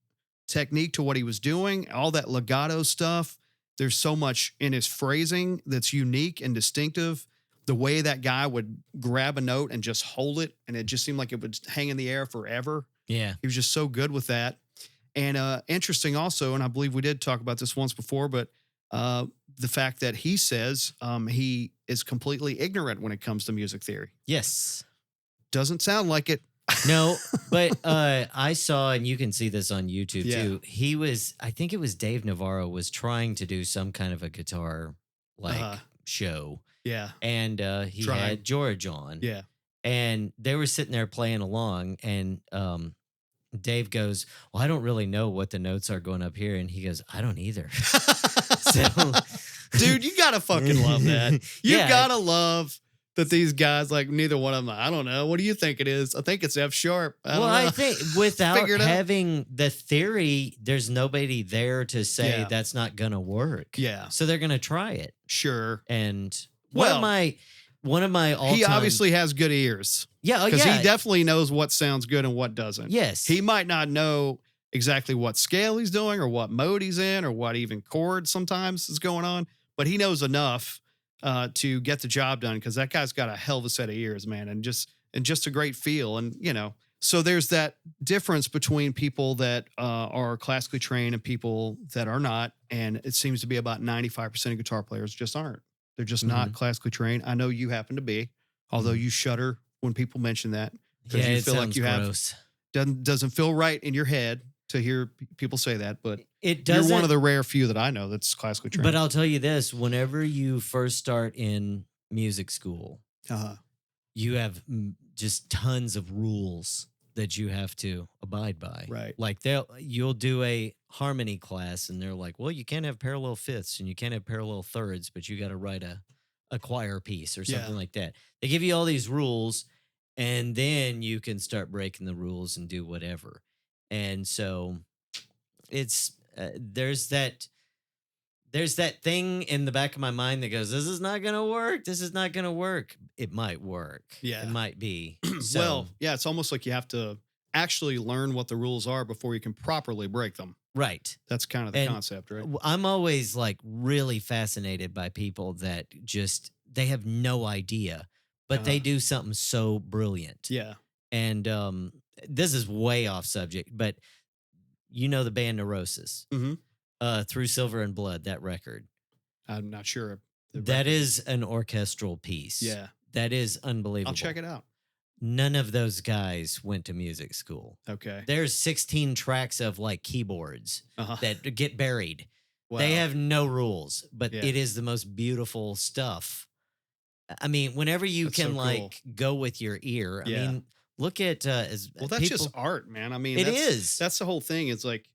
S1: technique to what he was doing, all that legato stuff. There's so much in his phrasing that's unique and distinctive. The way that guy would grab a note and just hold it, and it just seemed like it would hang in the air forever.
S2: Yeah.
S1: He was just so good with that. And interesting also, and I believe we did talk about this once before, but the fact that he says he is completely ignorant when it comes to music theory.
S2: Yes.
S1: Doesn't sound like it.
S2: No, but I saw, and you can see this on YouTube
S1: Yeah.
S2: too. I think it was Dave Navarro was trying to do some kind of a guitar like show,
S1: Yeah.
S2: and he
S1: Trying.
S2: had George on,
S1: Yeah.
S2: and they were sitting there playing along, and Dave goes, "Well, I don't really know what the notes are going up here," and he goes, "I don't either." So,
S1: Dude, you gotta fucking love that. You
S2: Yeah.
S1: gotta love that these guys, like, neither one of them, I don't know. What do you think it is? I think it's F sharp. I don't know.
S2: I think without
S1: Figure it out.
S2: having the theory, there's nobody there to say
S1: Yeah.
S2: that's not gonna work.
S1: Yeah,
S2: So they're gonna try it.
S1: sure.
S2: And
S1: Well,
S2: one of my all-time,
S1: He obviously has good ears,
S2: yeah,
S1: because
S2: yeah,
S1: he definitely knows what sounds good and what doesn't.
S2: yes,
S1: He might not know exactly what scale he's doing or what mode he's in or what even chord sometimes is going on, but he knows enough to get the job done, because that guy's got a hell of a set of ears, man, and just a great feel. And so there's that difference between people that are classically trained and people that are not, and it seems to be about 95% of guitar players just aren't. They're just not classically trained. I know you happen to be, although you shudder when people mention that, because
S2: yeah,
S1: you
S2: it
S1: feel like
S2: sounds
S1: you have
S2: gross.
S1: doesn't feel right in your head to hear people say that, but
S2: It
S1: you're
S2: doesn't.
S1: one of the rare few that I know that's classically trained.
S2: But I'll tell you this: whenever you first start in music school, you have just tons of rules that you have to abide by.
S1: Right.
S2: Like you'll do a harmony class, and they're like, "Well, you can't have parallel fifths and you can't have parallel thirds, but you got to write a choir piece or something
S1: Yeah.
S2: like that." They give you all these rules, and then you can start breaking the rules and do whatever. And so it's there's that thing in the back of my mind that goes, "This is not gonna work. This is not gonna work." It might work.
S1: Yeah.
S2: It might be. So,
S1: Well, yeah, it's almost like you have to actually learn what the rules are before you can properly break them.
S2: right.
S1: That's kind of the
S2: And
S1: concept, right?
S2: I'm always like really fascinated by people that just they have no idea, but they do something so brilliant.
S1: Yeah.
S2: And this is way off subject, but you know the band Neurosis,
S1: Mhm.
S2: Through Silver and Blood, that record.
S1: I'm not sure.
S2: That is an orchestral piece.
S1: Yeah.
S2: That is unbelievable.
S1: I'll check it out.
S2: None of those guys went to music school.
S1: Okay.
S2: There's 16 tracks of like keyboards
S1: Uh-huh.
S2: that get buried.
S1: Wow.
S2: They have no rules, but
S1: Yeah.
S2: it is the most beautiful stuff. I mean, whenever you
S1: That's
S2: can
S1: so cool.
S2: like go with your ear. I
S1: Yeah.
S2: mean, look at as
S1: Well, that's
S2: people,
S1: just art, man. I mean,
S2: it
S1: that's,
S2: is.
S1: that's the whole thing. It's like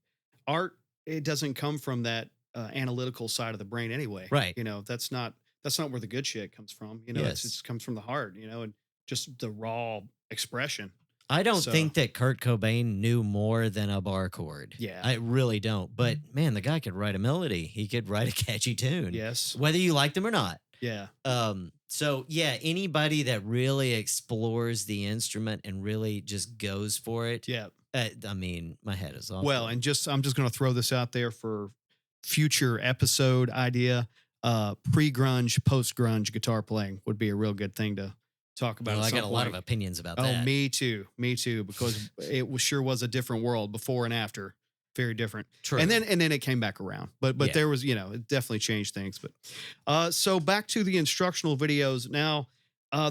S1: art. It doesn't come from that analytical side of the brain anyway.
S2: Right.
S1: You know, that's not where the good shit comes from. You know,
S2: Yes.
S1: it comes from the heart. You know, and just the raw expression.
S2: I don't
S1: So-
S2: think that Kurt Cobain knew more than a bar chord.
S1: Yeah.
S2: I really don't. But man, the guy could write a melody. He could write a catchy tune.
S1: Yes.
S2: Whether you liked him or not.
S1: Yeah.
S2: So yeah, anybody that really explores the instrument and really just goes for it.
S1: Yeah.
S2: I mean, my head is off.
S1: Well, and I'm just going to throw this out there for future episode idea. Pre-grunge, post-grunge guitar playing would be a real good thing to talk about.
S2: Well,
S1: at
S2: I got
S1: some
S2: a lot of
S1: point.
S2: opinions about
S1: Oh,
S2: that.
S1: me too, because sure was a different world before and after, very different.
S2: True.
S1: And then it came back around, but
S2: Yeah.
S1: there was, it definitely changed things. But so back to the instructional videos. Now,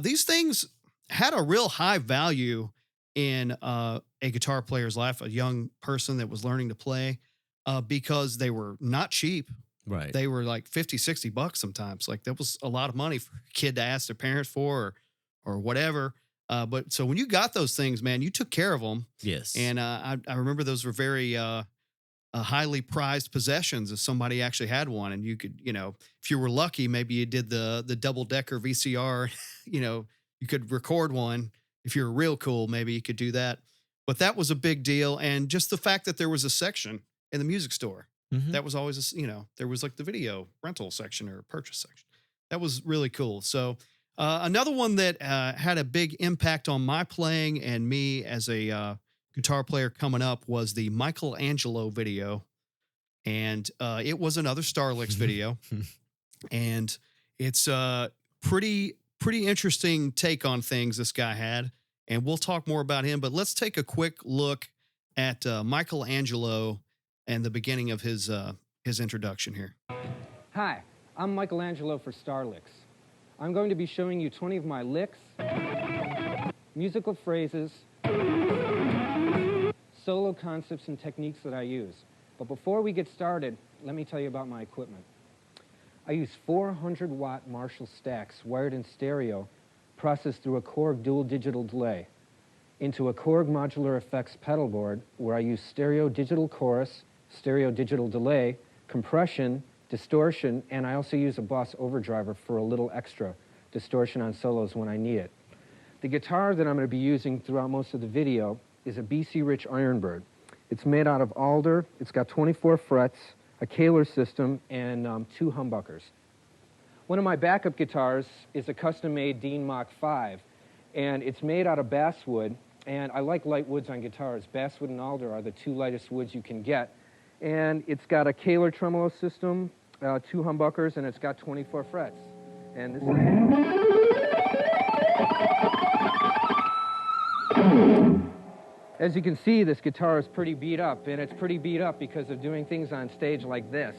S1: these things had a real high value in a guitar player's life, a young person that was learning to play, because they were not cheap.
S2: right.
S1: They were like $50-$60 sometimes. Like that was a lot of money for a kid to ask their parents for or whatever. But so when you got those things, man, you took care of them.
S2: Yes.
S1: And I remember those were very highly prized possessions if somebody actually had one. And you could, if you were lucky, maybe you did the double decker VCR, you could record one. If you're real cool, maybe you could do that. But that was a big deal. And just the fact that there was a section in the music store.
S2: Mhm.
S1: That was always, there was like the video rental section or purchase section. That was really cool. So another one that had a big impact on my playing and me as a guitar player coming up was the Michelangelo video. And it was another Starlix video. And it's a pretty interesting take on things this guy had. And we'll talk more about him. But let's take a quick look at Michelangelo and the beginning of his introduction here.
S5: Hi, I'm Michelangelo for Starlix. I'm going to be showing you 20 of my licks, musical phrases, solo concepts and techniques that I use. But before we get started, let me tell you about my equipment. I use 400-watt Marshall stacks wired in stereo, processed through a Korg dual digital delay, into a Korg modular effects pedal board where I use stereo digital chorus, stereo digital delay, compression, distortion, and I also use a Boss overdriver for a little extra distortion on solos when I need it. The guitar that I'm going to be using throughout most of the video is a BC Rich Ironbird. It's made out of alder, it's got 24 frets, a Kahler system, and 2 humbuckers. One of my backup guitars is a custom-made Dean Mach 5, and it's made out of basswood, and I like light woods on guitars. Basswood and alder are the 2 lightest woods you can get. And it's got a Kahler tremolo system, 2 humbuckers, and it's got 24 frets. And this As you can see, this guitar is pretty beat up, and it's pretty beat up because of doing things on stage like this.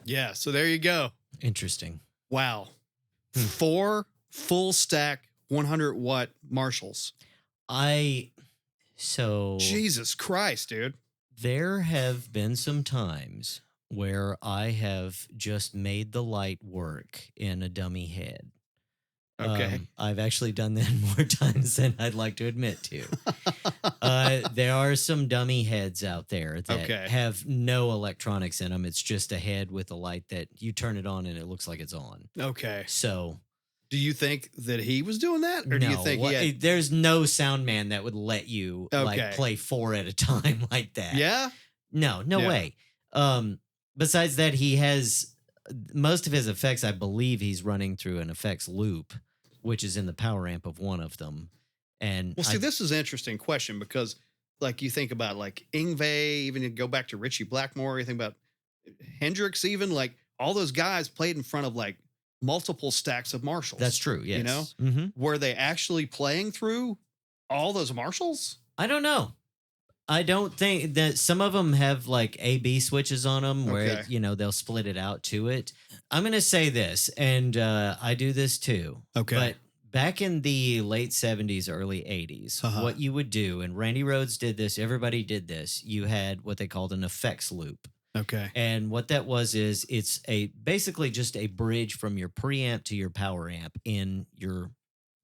S1: Yeah. So there you go.
S2: Interesting.
S1: Wow. 4 full stack 100-watt Marshalls. Jesus Christ, dude.
S2: There have been some times where I have just made the light work in a dummy head.
S1: Okay.
S2: I've actually done that more times than I'd like to admit to. There are some dummy heads out there that
S1: Okay.
S2: have no electronics in them. It's just a head with a light that you turn it on and it looks like it's on.
S1: Okay.
S2: So
S1: Do you think that he was doing that? Or do you think he had...
S2: there's no sound man that would let you
S1: Okay.
S2: like play 4 at a time like that.
S1: Yeah?
S2: No
S1: Yeah.
S2: way. Besides that, he has most of his effects, I believe he's running through an effects loop, which is in the power amp of one of them. And
S1: Well, see, this is an interesting question because, like, you think about, like, Yngwie, even you go back to Richie Blackmore, you think about Hendrix even, like, all those guys played in front of, like, multiple stacks of Marshalls.
S2: that's true. Yes.
S1: You know?
S2: Mm-hmm.
S1: Were they actually playing through all those Marshalls?
S2: I don't know. I don't think that some of them have like A/B switches on them where
S1: Okay.
S2: they'll split it out to it. I'm gonna say this, and I do this too.
S1: Okay.
S2: But back in the late 70s, early 80s,
S1: Uh-huh.
S2: what you would do, and Randy Rhoads did this, everybody did this. You had what they called an effects loop.
S1: Okay.
S2: And what that was is it's basically just a bridge from your preamp to your power amp in your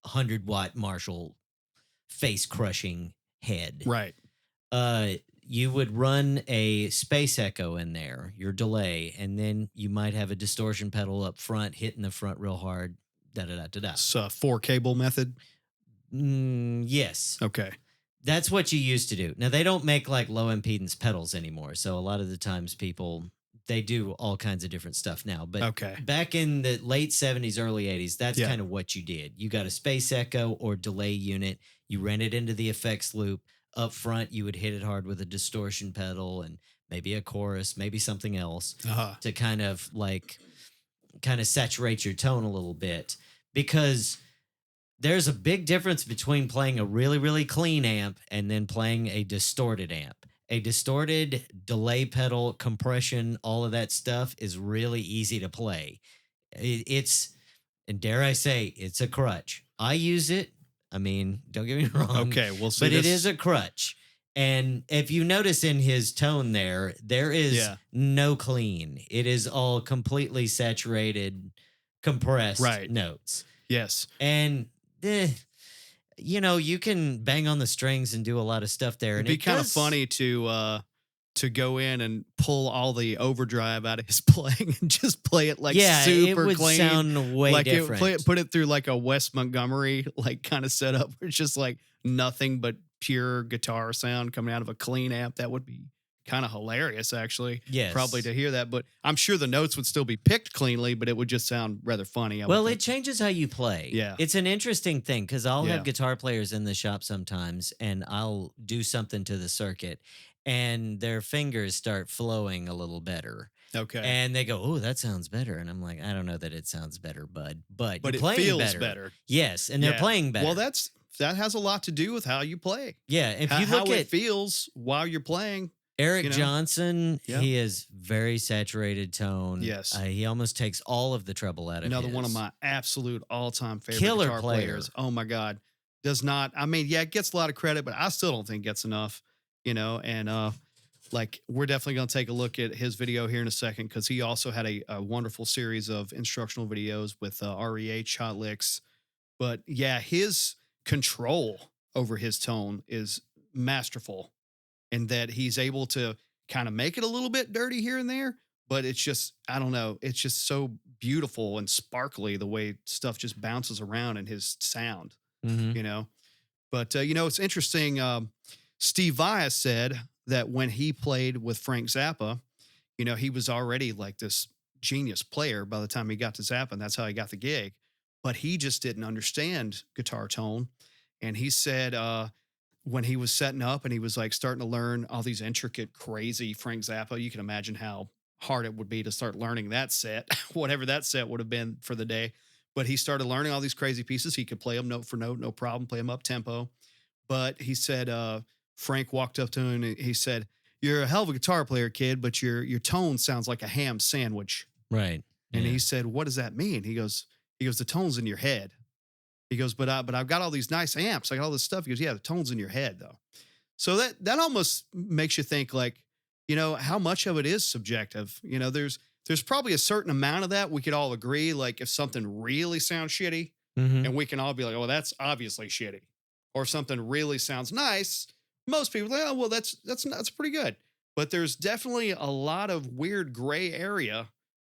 S2: 100-watt Marshall face crushing head.
S1: Right.
S2: You would run a space echo in there, your delay, and then you might have a distortion pedal up front hitting the front real hard. Da da da da da.
S1: It's a 4-cable method.
S2: Yes.
S1: Okay.
S2: That's what you used to do. Now they don't make like low impedance pedals anymore. So a lot of the times they do all kinds of different stuff now. But
S1: Okay.
S2: back in the late 70s, early 80s, that's
S1: Yeah.
S2: kind of what you did. You got a space echo or delay unit. You ran it into the effects loop. Up front, you would hit it hard with a distortion pedal and maybe a chorus, maybe something else
S1: Uh-huh.
S2: to kind of saturate your tone a little bit, because there's a big difference between playing a really, really clean amp and then playing a distorted amp. A distorted delay pedal, compression, all of that stuff is really easy to play. It's, and dare I say, it's a crutch. I use it. I mean, don't get me wrong.
S1: Okay. We'll see.
S2: But it is a crutch. And if you notice in his tone there is
S1: Yeah.
S2: no clean. It is all completely saturated, compressed
S1: Right.
S2: notes.
S1: Yes.
S2: And you can bang on the strings and do a lot of stuff there.
S1: It'd
S2: And
S1: be kind of
S2: does-
S1: funny to go in and pull all the overdrive out of his playing and just play it like
S2: yeah,
S1: super
S2: it would
S1: clean.
S2: sound way
S1: like
S2: different.
S1: put it through like a Wes Montgomery like kind of setup where it's just like nothing but pure guitar sound coming out of a clean amp. That would be kind of hilarious, actually.
S2: Yes.
S1: Probably to hear that, but I'm sure the notes would still be picked cleanly, but it would just sound rather funny. I would
S2: Well,
S1: think.
S2: it changes how you play.
S1: Yeah.
S2: It's an interesting thing because I'll
S1: Yeah.
S2: have guitar players in the shop sometimes and I'll do something to the circuit and their fingers start flowing a little better.
S1: Okay.
S2: And they go, "Oh, that sounds better." And I'm like, "I don't know that it sounds better, bud, but
S1: but
S2: you're
S1: it
S2: playing
S1: feels better.
S2: Yes, and they're
S1: Yeah.
S2: playing better.
S1: Well, that has a lot to do with how you play.
S2: yeah. If
S1: how,
S2: you look
S1: how
S2: at
S1: it feels while you're playing.
S2: Eric
S1: you know?
S2: Johnson,
S1: Yeah.
S2: he is very saturated tone.
S1: Yes.
S2: He almost takes all of the treble out of
S1: Another one of
S2: his.
S1: my absolute all-time favorite
S2: Killer
S1: guitar
S2: player.
S1: players. Oh my God. Does not, I mean, yeah, it gets a lot of credit, but I still don't think it gets enough, and like we're definitely going to take a look at his video here in a second because he also had a wonderful series of instructional videos with REH Hot Licks. But yeah, his control over his tone is masterful, and that he's able to kind of make it a little bit dirty here and there, but it's just, I don't know, it's just so beautiful and sparkly the way stuff just bounces around in his sound,
S2: Mhm.
S1: But, it's interesting. Steve Vai said that when he played with Frank Zappa, he was already like this genius player by the time he got to Zappa, and that's how he got the gig. But he just didn't understand guitar tone. And he said, when he was setting up and he was like starting to learn all these intricate, crazy Frank Zappa, you can imagine how hard it would be to start learning that set, whatever that set would have been for the day. But he started learning all these crazy pieces. He could play them note for note, no problem, play them up tempo. But he said, Frank walked up to him and he said, "You're a hell of a guitar player, kid, but your tone sounds like a ham sandwich."
S2: Right.
S1: And
S2: Yeah.
S1: he said, "What does that mean?" He goes, "The tone's in your head." He goes, but I've got all these nice amps. I got all this stuff." He goes, "Yeah, the tone's in your head though." So that almost makes you think like, how much of it is subjective. There's probably a certain amount of that we could all agree. Like if something really sounds shitty,
S2: Mhm.
S1: and we can all be like, "Oh, that's obviously shitty," or if something really sounds nice, most people are like, "Oh, well, that's pretty good." But there's definitely a lot of weird gray area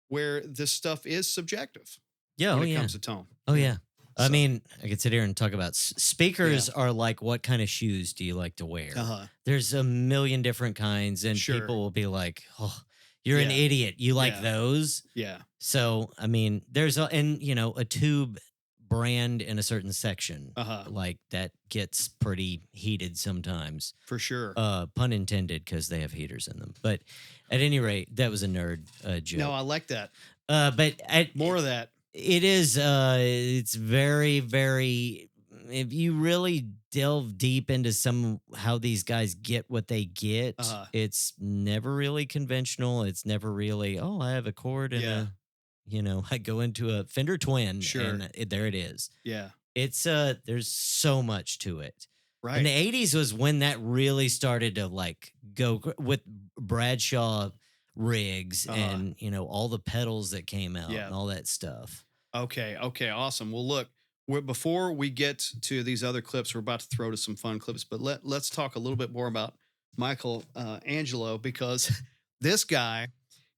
S1: where this stuff is subjective
S2: Yeah.
S1: when
S2: Oh
S1: it
S2: yeah.
S1: comes to tone.
S2: Oh yeah. I
S1: So-
S2: mean, I could sit here and talk about speakers are like, what kind of shoes do you like to wear?
S1: Uh-huh.
S2: There's a million different kinds, and
S1: Sure.
S2: people will be like, "Oh, you're an
S1: Yeah.
S2: idiot. You like
S1: Yeah.
S2: those?"
S1: Yeah.
S2: So, I mean, there's a tube brand in a certain section
S1: Uh-huh.
S2: like that gets pretty heated sometimes.
S1: For sure.
S2: Pun intended, because they have heaters in them. But at any rate, that was a nerd joke.
S1: No, I like that.
S2: But
S1: More of that.
S2: it is it's very, very if you really delve deep into how these guys get what they get, it's never really conventional. It's never really, oh, I have a chord and I go into a Fender Twin and there it is.
S1: Yeah.
S2: It's there's so much to it.
S1: Right.
S2: In the 80s was when that really started to like go with Bradshaw rigs and all the pedals that came out and all that stuff.
S1: Okay, awesome. Well, look, before we get to these other clips, we're about to throw to some fun clips, but let's talk a little bit more about Michael Angelo, because this guy,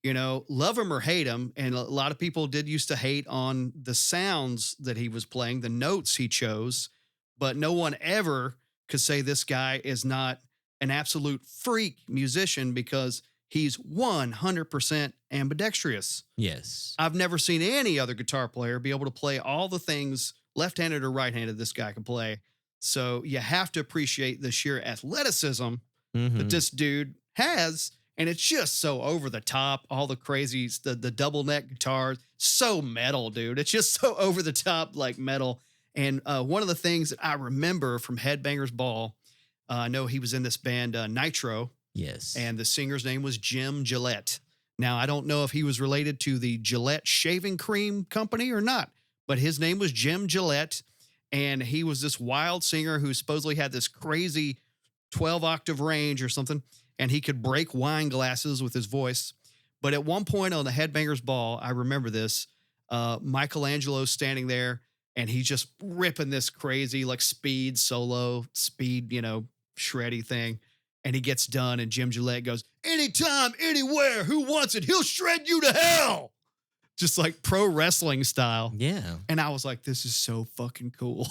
S1: love him or hate him, and a lot of people did used to hate on the sounds that he was playing, the notes he chose, but no one ever could say this guy is not an absolute freak musician because he's 100% ambidextrous.
S2: Yes.
S1: I've never seen any other guitar player be able to play all the things left-handed or right-handed this guy can play. So you have to appreciate the sheer athleticism that this dude has. And it's just so over the top, all the crazy, the double neck guitars, so metal, dude. It's just so over the top, like metal. And one of the things that I remember from Headbangers Ball, I know he was in this band Nitro.
S2: Yes.
S1: And the singer's name was Jim Gillette. Now, I don't know if he was related to the Gillette shaving cream company or not, but his name was Jim Gillette. And he was this wild singer who supposedly had this crazy 12-octave range or something, and he could break wine glasses with his voice. But at one point on the Headbangers Ball, I remember this, Michelangelo's standing there, and he's just ripping this crazy, like, speed solo, shreddy thing. And he gets done, and Jim Gillette goes, anytime, anywhere, who wants it? He'll shred you to hell. Just like pro wrestling style.
S2: Yeah.
S1: And I was like, this is so fucking cool.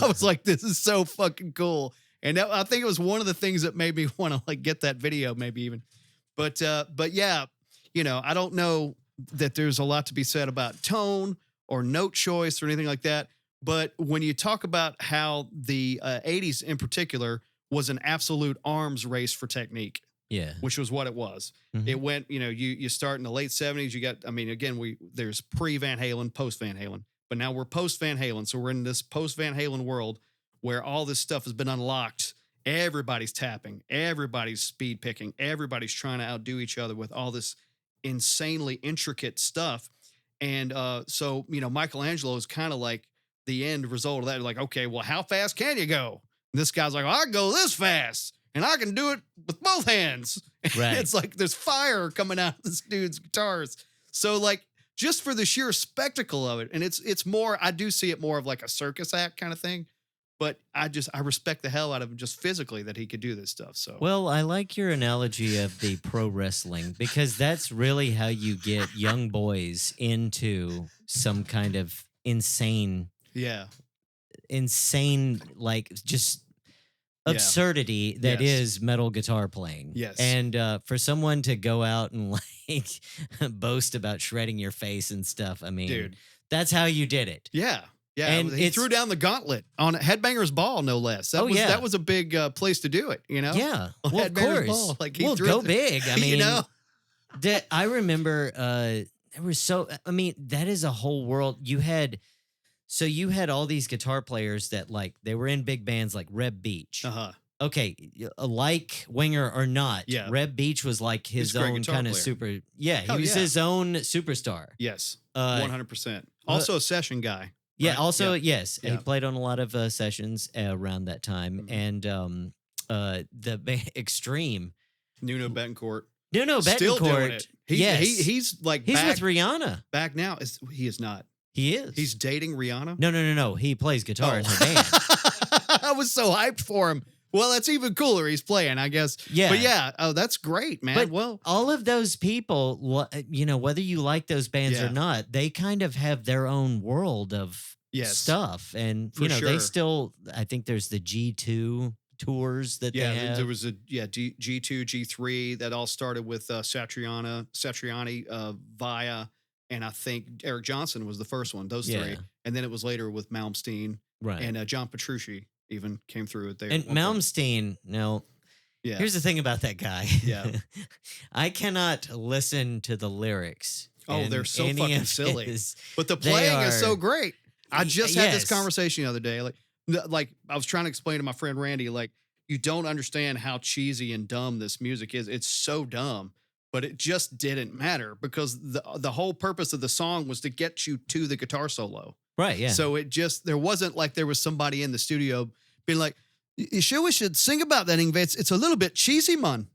S1: I was like, this is so fucking cool. And I think it was one of the things that made me want to like get that video, maybe even. But yeah, I don't know that there's a lot to be said about tone or note choice or anything like that. But when you talk about how the 80s in particular was an absolute arms race for technique.
S2: Yeah.
S1: Which was what it was. It went, you start in the late 70s, you got, there's pre Van Halen, post Van Halen, but now we're post Van Halen. So we're in this post Van Halen world where all this stuff has been unlocked. Everybody's tapping, everybody's speed picking, everybody's trying to outdo each other with all this insanely intricate stuff. And so, Michelangelo is kind of like the end result of that. Like, okay, well, how fast can you go? And this guy's like, well, I can go this fast and I can do it with both hands.
S2: Right.
S1: It's like there's fire coming out of this dude's guitars. So like just for the sheer spectacle of it. And it's more, I do see it more of like a circus act kind of thing. But I respect the hell out of him just physically that he could do this stuff. So
S2: well, I like your analogy of the pro wrestling because that's really how you get young boys into some kind of insane, like just absurdity that is metal guitar playing.
S1: Yes.
S2: And for someone to go out and like boast about shredding your face and stuff, I mean,
S1: dude,
S2: that's how you did it.
S1: Yeah. Yeah,
S2: and
S1: he threw down the gauntlet on Headbangers Ball, no less. That was a big place to do it,
S2: Yeah,
S1: on
S2: well, of course.
S1: Ball. Like he
S2: go big. I mean,
S1: I
S2: remember there was that is a whole world. You had all these guitar players that like they were in big bands like Reb Beach. Okay, like Winger or not, Reb Beach was like his own kind of super. Yeah, he was his own superstar.
S1: Yes, 100%. Also a session guy.
S2: Yeah.
S1: Right?
S2: Also, yes, he played on a lot of sessions around that time, and the Extreme.
S1: Nuno Betancourt.
S2: Still doing it.
S1: He's like
S2: he's with Rihanna
S1: back now. He is not.
S2: He is.
S1: He's dating Rihanna.
S2: No. He plays guitar in her band.
S1: I was so hyped for him. Well, that's even cooler. He's playing, I guess.
S2: Yeah.
S1: But yeah, oh, that's great, man.
S2: But
S1: well,
S2: all of those people, whether you like those bands or not, they kind of have their own world of stuff. And, they still, I think there's the G2 tours that they have.
S1: There was G2, G3 that all started with Satriani, Via, and I think Eric Johnson was the first one, those three. And then it was later with Malmsteen and John Petrucci. Even came through it there.
S2: And Malmsteen, here's the thing about that guy.
S1: Yeah.
S2: I cannot listen to the lyrics.
S1: Oh, they're so fucking silly. But the playing is so great. I just had this conversation the other day. Like, like I was trying to explain to my friend Randy, like you don't understand how cheesy and dumb this music is. It's so dumb, but it just didn't matter because the whole purpose of the song was to get you to the guitar solo.
S2: Right. Yeah.
S1: So there wasn't like there was somebody in the studio being like, you sure we should sing about that, Yngwie? It's a little bit cheesy, man.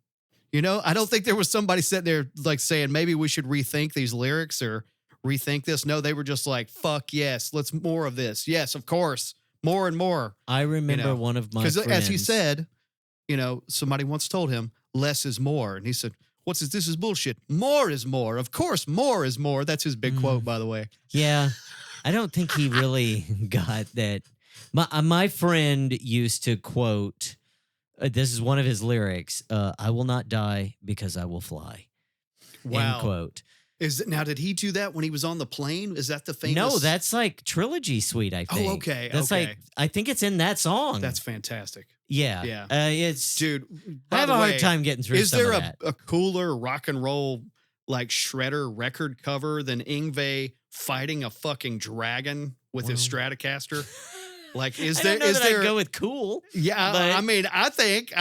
S1: You know, I don't think there was somebody sitting there like saying maybe we should rethink these lyrics or rethink this. No, they were just like, fuck yes, let's more of this. Yes, of course. More and more.
S2: I remember
S1: you know,
S2: one of my
S1: because
S2: friends.
S1: as he said, you know, somebody once told him less is more. And he said, what's this? This is bullshit. More is more. Of course, more is more. That's his big quote, by the way.
S2: Yeah. I don't think he really got that. My friend used to quote, this is one of his lyrics, I will not die because I will fly.
S1: Wow.
S2: End quote.
S1: Now, did he do that when he was on the plane? Is that the famous?
S2: No, that's like Trilogy Suite, I think.
S1: Oh, okay.
S2: That's
S1: okay.
S2: like, I think it's in that song.
S1: That's fantastic.
S2: yeah.
S1: yeah.
S2: It's,
S1: Dude,
S2: I
S1: by
S2: have
S1: the
S2: a hard
S1: way,
S2: time getting through
S1: is
S2: some
S1: there
S2: of that.
S1: a cooler rock and roll like shredder record cover than Yngwie fighting a fucking dragon with his Stratocaster? Like, is
S2: I
S1: there?
S2: don't know
S1: Is
S2: that
S1: there?
S2: I'd go with cool.
S1: Yeah,
S2: but-
S1: I mean, I think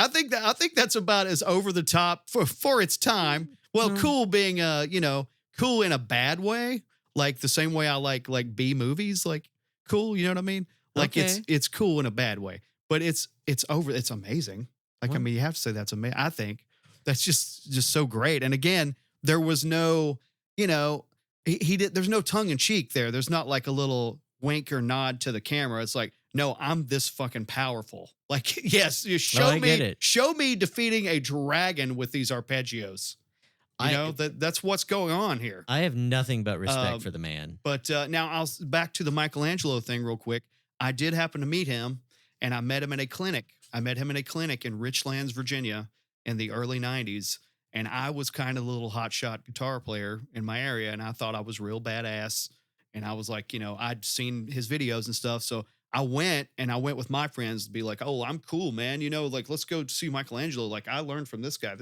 S1: that's about as over the top for its time. Well,
S2: Mm.
S1: cool being cool in a bad way, like the same way I like B movies, like cool. You know what I mean? Like
S2: Okay.
S1: it's cool in a bad way, but it's amazing. Like I
S2: Well-
S1: mean, you have to say that's amazing. I think that's just so great. And again, there was no, he did. There's no tongue in cheek there. There's not like a little wink or nod to the camera. It's like, no, I'm this fucking powerful. Like, yes, you
S2: I get it.
S1: show me defeating a dragon with these arpeggios. That's what's going on here.
S2: I have nothing but respect for the man.
S1: But now back to the Michelangelo thing real quick. I did happen to meet him, and I met him in a clinic. I met him in a clinic in Richlands, Virginia, in the early '90s. And I was kind of a little hotshot guitar player in my area, and I thought I was real badass. And I was like, I'd seen his videos and stuff, so I went with my friends to be like, oh, I'm cool, man. Like, let's go see Michelangelo. Like, I learned from this guy.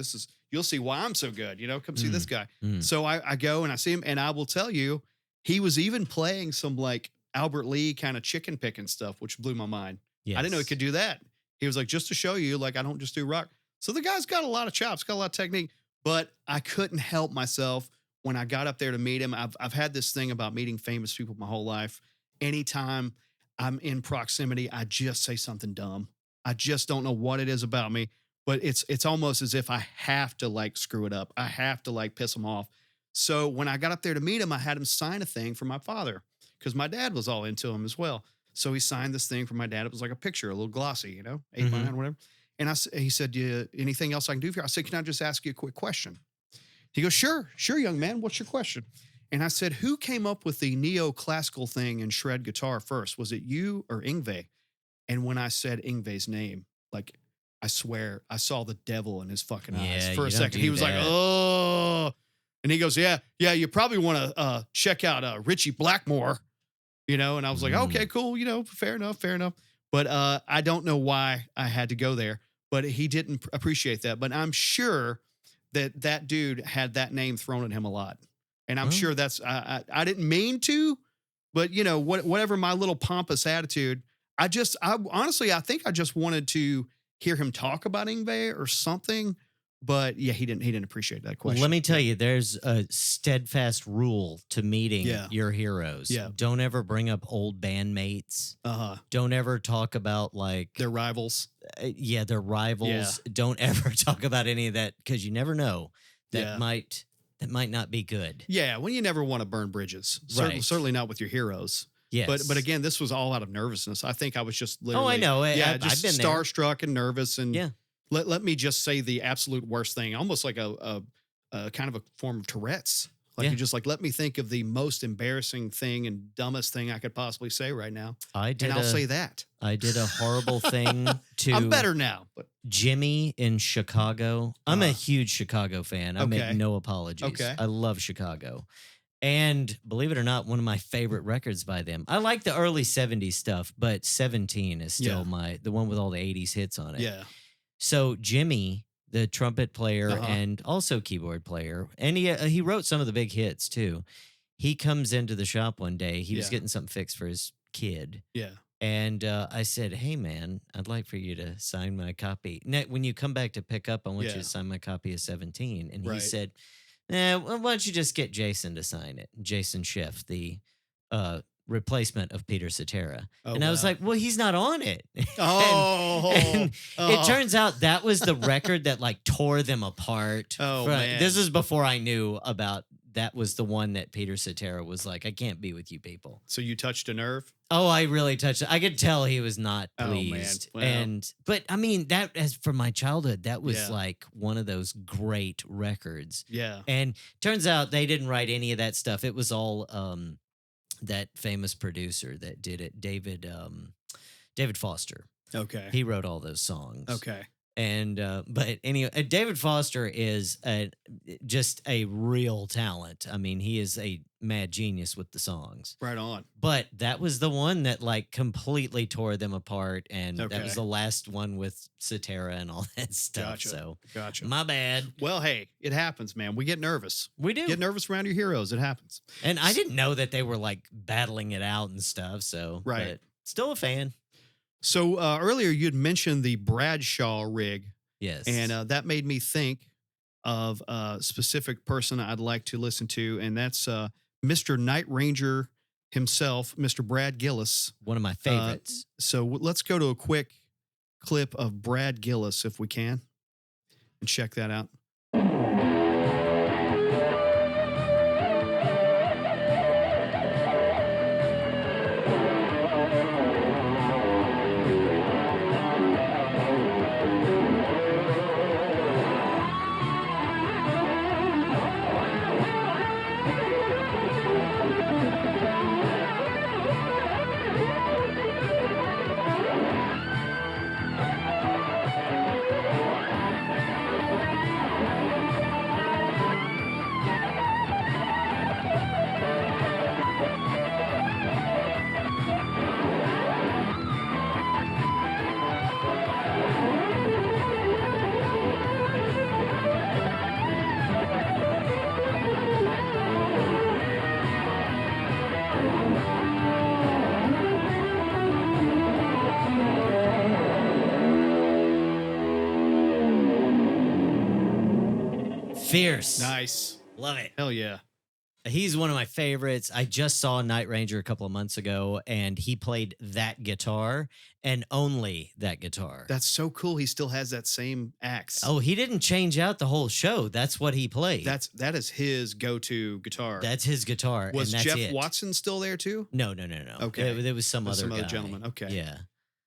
S1: You'll see why I'm so good. Come see this guy. So I go and I see him, and I will tell you, he was even playing some like Albert Lee kind of chicken picking stuff, which blew my mind.
S2: Yes.
S1: I didn't know he could do that. He was like, just to show you, like, I don't just do rock. So the guy's got a lot of chops, got a lot of technique, but I couldn't help myself when I got up there to meet him. I've had this thing about meeting famous people my whole life. Anytime I'm in proximity, I just say something dumb. I just don't know what it is about me, but it's almost as if I have to like screw it up. I have to like piss him off. So when I got up there to meet him, I had him sign a thing for my father because my dad was all into him as well. So he signed this thing for my dad. It was like a picture, a little glossy, 8x9, whatever. And he said, anything else I can do for you? I said, can I just ask you a quick question? He goes, sure, young man. What's your question? And I said, who came up with the neoclassical thing in shred guitar first? Was it you or Yngwie? And when I said Yngwie's name, like, I swear I saw the devil in his fucking eyes for
S2: you
S1: a
S2: don't
S1: second.
S2: do
S1: He was like,
S2: that.
S1: oh. And he goes, yeah, you probably want to check out Richie Blackmore, And I was like, okay, cool, fair enough. But I don't know why I had to go there, but he didn't appreciate that. But I'm sure that dude had that name thrown at him a lot. And I'm sure that's, I didn't mean to, but whatever my little pompous attitude, I honestly, I think I just wanted to hear him talk about Yngwie or something. But yeah, he didn't appreciate that question.
S2: Let me tell you, there's a steadfast rule to meeting
S1: Yeah.
S2: your heroes.
S1: Yeah.
S2: Don't ever bring up old bandmates. Don't ever talk about like
S1: Their rivals.
S2: their rivals. Don't ever talk about any of that because you never know that might not be good.
S1: Yeah, when you never want to burn bridges.
S2: Right.
S1: Certainly not with your heroes.
S2: Yes.
S1: But again, this was all out of nervousness. I think I was just literally.
S2: Oh, I know.
S1: Yeah,
S2: I've
S1: just
S2: been there.
S1: starstruck and nervous, and
S2: Yeah.
S1: Let me just say the absolute worst thing, almost like a kind of a form of Tourette's. Like
S2: Yeah.
S1: you just like let me think of the most embarrassing thing and dumbest thing I could possibly say right now, and I'll say that.
S2: I did a horrible thing to
S1: I'm better now, but
S2: Jimmy in Chicago. I'm a
S1: Uh-huh.
S2: huge Chicago fan. I
S1: Okay.
S2: make no apologies.
S1: Okay.
S2: I love Chicago. And believe it or not, one of my favorite records by them. I like the early 70s stuff, but 17 is still the one with all the 80s hits on it.
S1: yeah,
S2: So Jimmy, the trumpet player
S1: Uh-huh.
S2: and also keyboard player, and he wrote some of the big hits too. He comes into the shop one day. He was
S1: Yeah.
S2: getting something fixed for his kid.
S1: yeah,
S2: And I said, "Hey, man, I'd like for you to sign my copy. When you come back to pick up, I want you
S1: Yeah.
S2: to sign my copy of 17." And he
S1: Right.
S2: said, well, why don't you just get Jason to sign it? Jason Schiff, the replacement of Peter Cetera.
S1: Oh,
S2: And I was
S1: wow.
S2: like, well, he's not on it.
S1: Oh,
S2: And
S1: oh.
S2: it turns out that was the record that like tore them apart.
S1: Oh, man.
S2: This is before I knew about that was the one that Peter Cetera was like, I can't be with you people.
S1: So you touched a nerve.
S2: Oh, I really touched it. I could tell he was not
S1: Oh, man.
S2: pleased.
S1: Well.
S2: But I mean, that as from my childhood, that was
S1: Yeah.
S2: like one of those great records.
S1: Yeah.
S2: And turns out they didn't write any of that stuff. It was all that famous producer that did it, David Foster.
S1: Okay.
S2: He wrote all those songs.
S1: Okay.
S2: And but anyway, David Foster is just a real talent. I mean, he is a mad genius with the songs.
S1: Right on.
S2: But that was the one that like completely tore them apart, and that
S1: Okay.
S2: was the last one with Cetera and all that stuff.
S1: Gotcha.
S2: So
S1: Gotcha.
S2: my bad.
S1: Well, hey, it happens, man. We get nervous.
S2: We do.
S1: Get nervous around your heroes. It happens.
S2: And I didn't know that they were like battling it out and stuff. So
S1: Right.
S2: but still a fan.
S1: So earlier you had mentioned the Bradshaw rig,
S2: Yes.
S1: and that made me think of a specific person I'd like to listen to, and that's Mr. Night Ranger himself, Mr. Brad Gillis.
S2: one of my favorites.
S1: So let's go to a quick clip of Brad Gillis, if we can, and check that out.
S2: Fierce.
S1: Nice.
S2: Love it.
S1: Hell yeah.
S2: He's one of my favorites. I just saw Night Ranger a couple of months ago, and he played that guitar and only that guitar.
S1: That's so cool. He still has that same axe.
S2: Oh, he didn't change out the whole show. That's what he played.
S1: that is his go-to guitar.
S2: That's his guitar.
S1: Was
S2: and that's
S1: Jeff
S2: it.
S1: Watson still there too?
S2: No.
S1: Okay.
S2: There was some
S1: There's
S2: other
S1: some other
S2: guy.
S1: gentleman. Okay.
S2: Yeah.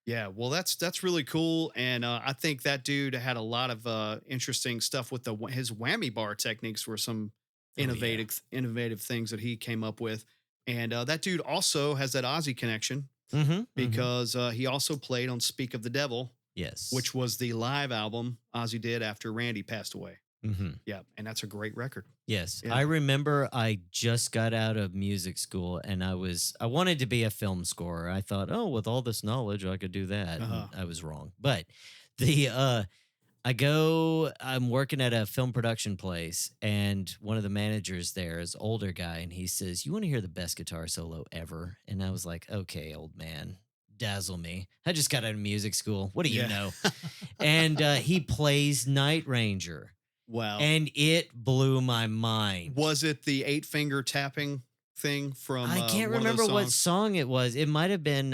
S1: Yeah, well, that's really cool, and I think that dude had a lot of interesting stuff with his whammy bar techniques. Were some
S2: Oh, yeah.
S1: innovative things that he came up with, and that dude also has that Ozzy connection
S2: Mm-hmm.
S1: because he also played on "Speak of the Devil,"
S2: Yes.
S1: which was the live album Ozzy did after Randy passed away.
S2: Mm-hmm.
S1: Yeah, and that's a great record.
S2: Yes.
S1: Yeah.
S2: I remember I just got out of music school and I wanted to be a film scorer. I thought, oh, with all this knowledge, I could do that. And
S1: Uh-huh.
S2: I was wrong. But I'm working at a film production place, and one of the managers there is an older guy, and he says, "You want to hear the best guitar solo ever?" And I was like, "Okay, old man, dazzle me. I just got out of music school. What do you
S1: Yeah.
S2: know?" And he plays Night Ranger.
S1: Wow.
S2: And it blew my mind.
S1: Was it the 8-finger tapping thing from?
S2: I can't
S1: one of those
S2: remember what
S1: songs?
S2: song it was. It might have been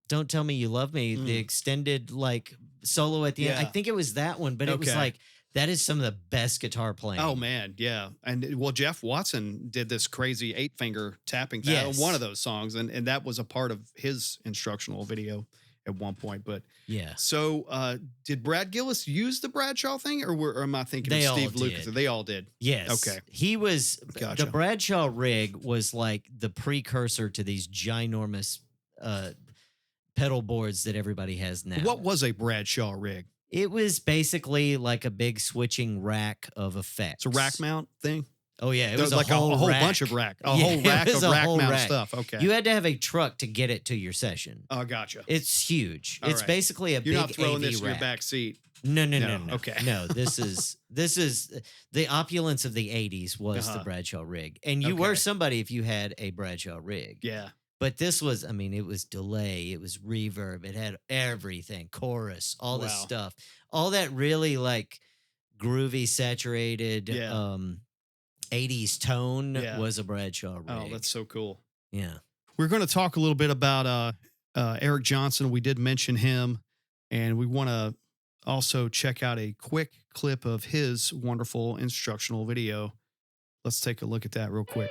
S2: Don't Tell Me You Love Me, the
S1: Mm.
S2: extended like solo at the end. I
S1: Yeah.
S2: think it was that one, but it was
S1: Okay.
S2: like that is some of the best guitar playing.
S1: Oh man, yeah, and well, Jeff Watson did this crazy 8-finger tapping thing on
S2: Yes.
S1: one of those songs, and that was a part of his instructional video at one point. But
S2: Yeah.
S1: so, did Brad Gillis use the Bradshaw thing, or am I thinking
S2: They
S1: of
S2: all
S1: Steve Lucas?
S2: did.
S1: They all did.
S2: Yes.
S1: Okay.
S2: He was
S1: Gotcha.
S2: the Bradshaw rig was like the precursor to these ginormous pedal boards that everybody has now.
S1: What was a Bradshaw rig?
S2: It was basically like a big switching rack of effects.
S1: It's a rack mount thing.
S2: Oh yeah, it
S1: There
S2: was
S1: like
S2: a whole rack.
S1: bunch of rack, a
S2: Yeah,
S1: whole
S2: it
S1: rack
S2: was
S1: of
S2: a
S1: rack
S2: whole
S1: mount
S2: rack.
S1: stuff. Okay.
S2: You had to have a truck to get it to your session.
S1: Oh, gotcha.
S2: It's huge.
S1: All
S2: it's
S1: right.
S2: basically a
S1: You're
S2: big
S1: not throwing
S2: AV
S1: this in your
S2: rack.
S1: back seat.
S2: No.
S1: No, okay.
S2: No, this is the opulence of the 80s was the
S1: Uh-huh.
S2: Bradshaw rig. And you were
S1: Okay.
S2: somebody if you had a Bradshaw rig.
S1: Yeah.
S2: But this was, I mean, it was delay, it was reverb, it had everything, chorus, all this
S1: Wow.
S2: stuff, all that really like groovy, saturated,
S1: Yeah.
S2: 80s tone
S1: Yeah.
S2: was a Bradshaw rig.
S1: Oh, that's so cool.
S2: Yeah.
S1: We're going to talk a little bit about Eric Johnson. We did mention him, and we want to also check out a quick clip of his wonderful instructional video. Let's take a look at that real quick.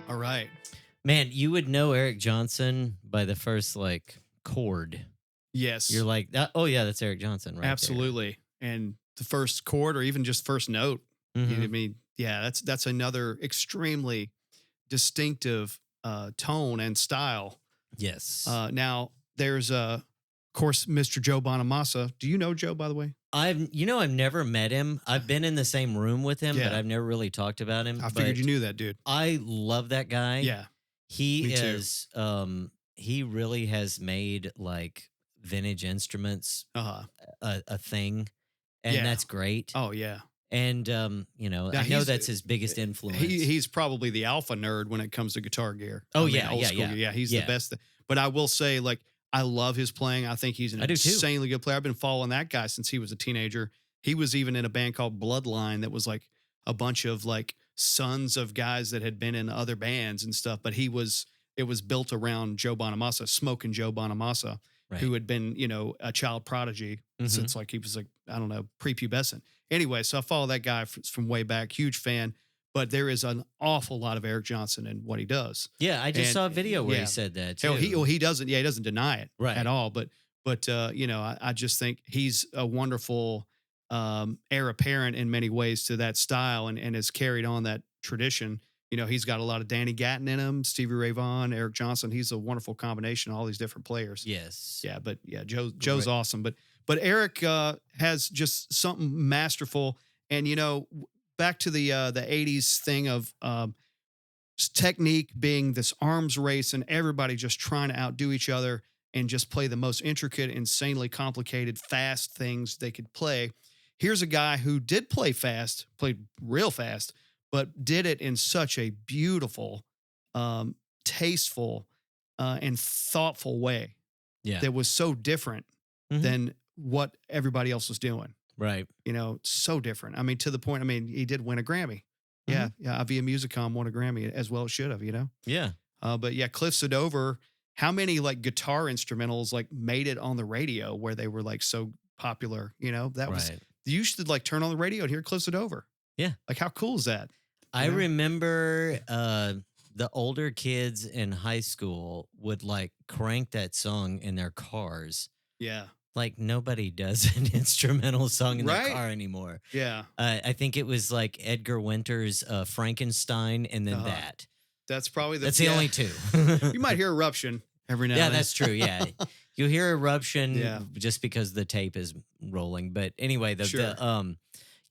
S1: All right.
S2: Man, you would know Eric Johnson by the first like chord.
S1: Yes.
S2: You're like, oh yeah, that's Eric Johnson, right?
S1: Absolutely. And the first chord or even just first note.
S2: There.
S1: You know
S2: Mhm.
S1: what I mean? Yeah, that's another extremely distinctive tone and style.
S2: Yes.
S1: Now there's of course Mr. Joe Bonamassa. Do you know Joe, by the way?
S2: I've never met him. I've been in the same room with him, but
S1: Yeah.
S2: I've never really talked about him.
S1: I figured
S2: but
S1: you knew that dude.
S2: I love that guy.
S1: Yeah.
S2: He
S1: me too.
S2: is he really has made like vintage instruments
S1: Uh-huh.
S2: a thing. And
S1: Yeah.
S2: that's great.
S1: Oh yeah.
S2: And
S1: Now,
S2: I know
S1: he's-
S2: that's his biggest influence.
S1: He's probably the alpha nerd when it comes to guitar gear.
S2: Oh,
S1: I mean,
S2: yeah,
S1: old
S2: yeah,
S1: school
S2: yeah.
S1: gear. Yeah, he's
S2: Yeah.
S1: the best. But I will say, like, I love his playing. I think he's an
S2: I do too.
S1: insanely good player. I've been following that guy since he was a teenager. He was even in a band called Bloodline that was like a bunch of like sons of guys that had been in other bands and stuff. But it was built around Joe Bonamassa, Smoking Joe Bonamassa,
S2: Right.
S1: who had been, a child prodigy
S2: Mhm.
S1: since like he was like, I don't know, prepubescent. Anyway, so I follow that guy from way back, huge fan. But there is an awful lot of Eric Johnson in what he does.
S2: Yeah, I just
S1: And-
S2: saw a video where
S1: yeah.
S2: he said that too.
S1: Hell, he doesn't. Yeah, he doesn't deny it
S2: Right.
S1: at all. But I just think he's a wonderful heir apparent in many ways to that style and has carried on that tradition. He's got a lot of Danny Gatton in him, Stevie Ray Vaughan, Eric Johnson. He's a wonderful combination of all these different players.
S2: Yes.
S1: Yeah, but yeah, Joe's
S2: Right.
S1: awesome. But Eric has just something masterful. And back to the '80s thing of technique being this arms race and everybody just trying to outdo each other and just play the most intricate, insanely complicated, fast things they could play. Here's a guy who did play fast, played real fast, but did it in such a beautiful, tasteful, and thoughtful way
S2: Yeah.
S1: that was so different
S2: Mhm.
S1: than what everybody else was doing.
S2: Right.
S1: So different. I mean, to the point, he did win a Grammy. Yeah. Yeah. Via Musicom won a Grammy as well as should have,
S2: Yeah.
S1: But yeah, Cliff Sadover, how many like guitar instrumentals like made it on the radio where they were like so popular, that was,
S2: Right.
S1: you should like turn on the radio and hear Cliff Sadover.
S2: Yeah.
S1: Like how cool is that?
S2: I
S1: know?
S2: remember the older kids in high school would like crank that song in their cars.
S1: Yeah.
S2: Like nobody does an instrumental song in
S1: Right.
S2: their car anymore.
S1: Yeah.
S2: I think it was like Edgar Winter's Frankenstein and then
S1: Uh-huh.
S2: that.
S1: That's probably
S2: That's the
S1: yeah.
S2: only two.
S1: You might hear Eruption every now
S2: Yeah,
S1: and then.
S2: that's true. Yeah. You hear eruption
S1: Yeah.
S2: just because the tape is rolling. But anyway,
S1: Sure.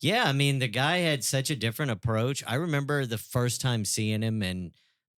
S2: yeah, I mean, the guy had such a different approach. I remember the first time seeing him and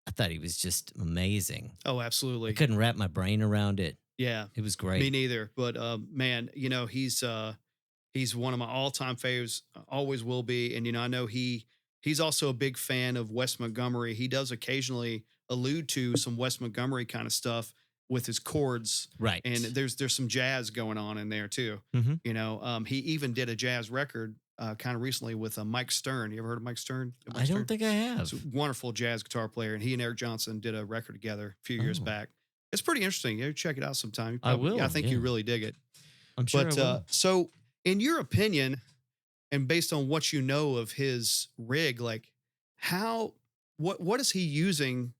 S2: I thought he was just amazing.
S1: Oh,
S2: I
S1: absolutely.
S2: couldn't wrap my brain around it.
S1: Yeah.
S2: It was great.
S1: Me neither. But man, he's one of my all-time favorites, always will be. And I know he's also a big fan of Wes Montgomery. He does occasionally allude to some Wes Montgomery kind of stuff with his chords.
S2: Right.
S1: And there's some jazz going on in there too.
S2: Mhm.
S1: He even did a jazz record kind of recently with Mike Stern. You ever heard of Mike Stern?
S2: I don't think I have.
S1: He's a wonderful jazz guitar player, and he and Eric Johnson did a record together a few years
S2: Oh.
S1: back. It's pretty interesting. You check it out sometime.
S2: I will,
S1: I think you
S2: yeah.
S1: really dig it.
S2: I'm sure
S1: But
S2: I will.
S1: so, in your opinion, and based on what you know of his rig, like what is he using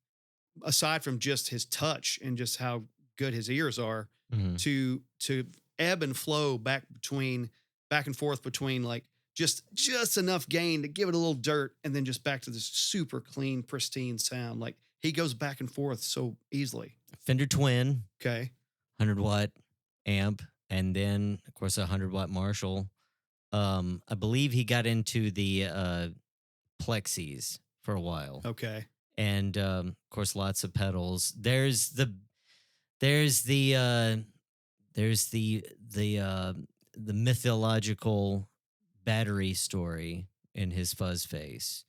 S1: aside from just his touch and just how good his ears are,
S2: Mhm.
S1: to ebb and flow back and forth between like just enough gain to give it a little dirt and then just back to this super clean, pristine sound. Like he goes back and forth so easily.
S2: Fender Twin,
S1: Okay.
S2: 100-watt amp, and then of course a 100-watt Marshall. I believe he got into the Plexis for a while,
S1: Okay.
S2: and of course lots of pedals. There's the mythological battery story in his fuzz face.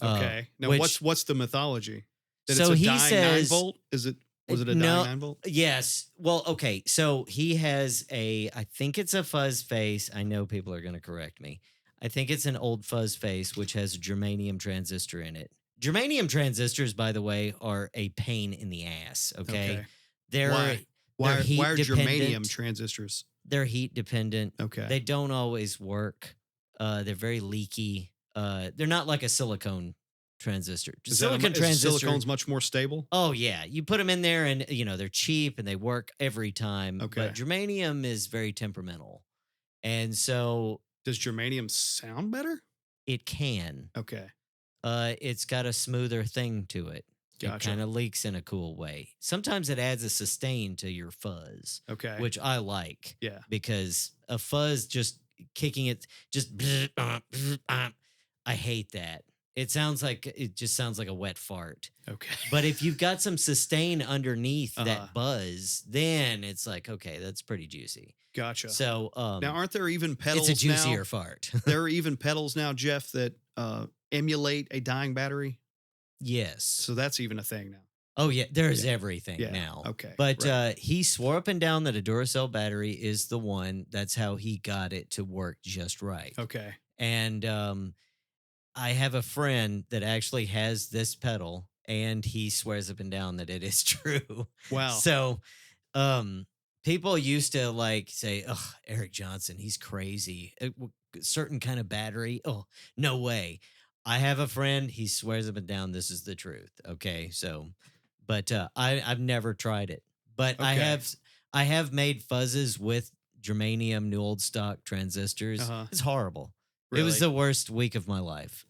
S1: Okay. Now
S2: which-
S1: what's the mythology? That
S2: So
S1: it's a
S2: he
S1: dying 9
S2: says-
S1: volt? Was it a dying
S2: No.
S1: 9 volt?
S2: Yes. Well, okay. So he has I think it's a fuzz face. I know people are going to correct me. I think it's an old fuzz face, which has a germanium transistor in it. Germanium transistors, by the way, are a pain in the ass. Okay. They're
S1: Why?
S2: they're heat
S1: Why are germanium
S2: dependent.
S1: transistors?
S2: They're heat dependent.
S1: Okay.
S2: They don't always work. They're very leaky. They're not like a silicone transistor.
S1: Silicone's much more stable?
S2: Oh yeah, you put them in there, and they're cheap and they work every time.
S1: Okay.
S2: But germanium is very temperamental, and so
S1: Does germanium sound better?
S2: it can.
S1: Okay.
S2: It's got a smoother thing to it. It
S1: Gotcha.
S2: kind of leaks in a cool way. Sometimes it adds a sustain to your fuzz,
S1: Okay.
S2: which I like
S1: yeah.
S2: because a fuzz just kicking it, just I hate that. It just sounds like a wet fart.
S1: Okay.
S2: But if you've got some sustain underneath
S1: Uh-huh.
S2: that buzz, then it's like, okay, that's pretty juicy.
S1: Gotcha.
S2: So
S1: now, aren't there even pedals
S2: it's a juicier
S1: now?
S2: fart.
S1: There are even pedals now, Jeff, that emulate a dying battery.
S2: Yes.
S1: So that's even a thing now.
S2: Oh yeah, there's
S1: Yeah.
S2: everything
S1: Yeah.
S2: now.
S1: Okay.
S2: But
S1: right.
S2: he swore up and down that a Duracell battery is the one. That's how he got it to work just right.
S1: Okay.
S2: And I have a friend that actually has this pedal, and he swears up and down that it is true.
S1: Wow.
S2: So, people used to like say, "Oh, Eric Johnson, he's crazy. Certain kind of battery. Oh, no way." I have a friend. He swears up and down this is the truth. Okay, so, but I've never tried it, but
S1: Okay.
S2: I have made fuzzes with germanium new old stock transistors.
S1: Uh-huh.
S2: It's horrible. It
S1: Really?
S2: was the worst week of my life.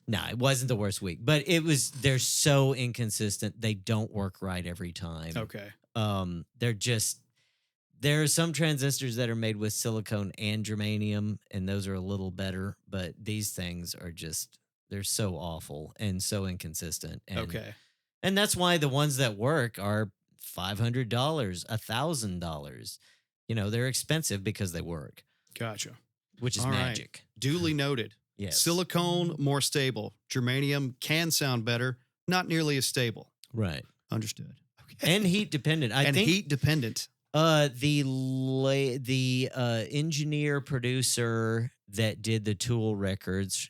S2: No, it wasn't the worst week, but it was. They're so inconsistent. They don't work right every time.
S1: Okay.
S2: There are some transistors that are made with silicone and germanium, and those are a little better. But these things are they're so awful and so inconsistent. And,
S1: Okay.
S2: and that's why the ones that work are $500, $1,000. They're expensive because they work,
S1: Gotcha.
S2: which is
S1: All right.
S2: magic.
S1: Duly noted.
S2: Yes.
S1: Silicone, more stable. Germanium can sound better, not nearly as stable.
S2: Right.
S1: Understood. Okay.
S2: And heat dependent. I
S1: and
S2: think
S1: heat dependent.
S2: the engineer producer that did the Tool records,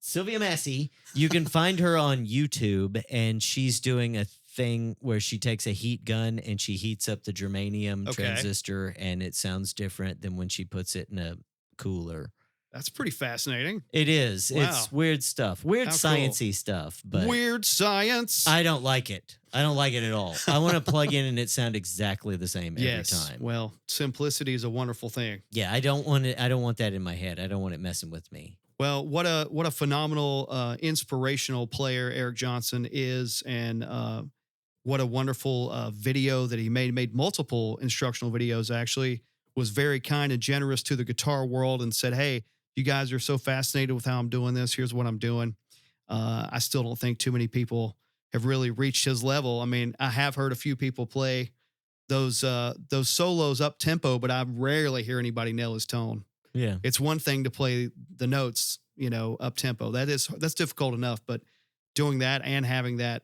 S2: Sylvia Massey, you can find her on YouTube, and she's doing a thing where she takes a heat gun and she heats up the germanium
S1: Okay.
S2: transistor, and it sounds different than when she puts it in a cooler.
S1: That's pretty fascinating.
S2: It is.
S1: Wow.
S2: It's weird stuff. Weird
S1: How cool.
S2: sciencey stuff, but
S1: Weird science.
S2: I don't like it. I don't like it at all. I want to plug in and it sound exactly the same
S1: yes.
S2: every time.
S1: Well, simplicity is a wonderful thing.
S2: Yeah, I don't want it. I don't want that in my head. I don't want it messing with me.
S1: Well, what a phenomenal, inspirational player Eric Johnson is, and what a wonderful video that he made multiple instructional videos. Actually, was very kind and generous to the guitar world and said, "Hey, you guys are so fascinated with how I'm doing this. Here's what I'm doing." I still don't think too many people have really reached his level. I mean, I have heard a few people play those solos up tempo, but I rarely hear anybody nail his tone.
S2: Yeah.
S1: It's one thing to play the notes, up tempo. That's difficult enough, but doing that and having that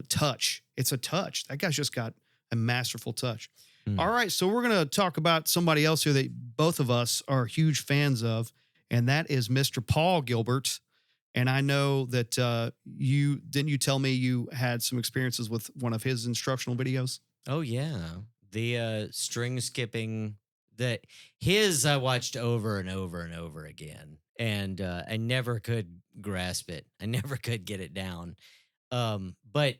S1: touch, it's a touch. That guy's just got a masterful touch.
S2: Mm.
S1: All right, so we're going to talk about somebody else here that both of us are huge fans of, and that is Mr. Paul Gilbert. And I know that you tell me you had some experiences with one of his instructional videos?
S2: Oh yeah. The string skipping I watched over and over and over again. And I never could grasp it. I never could get it down. But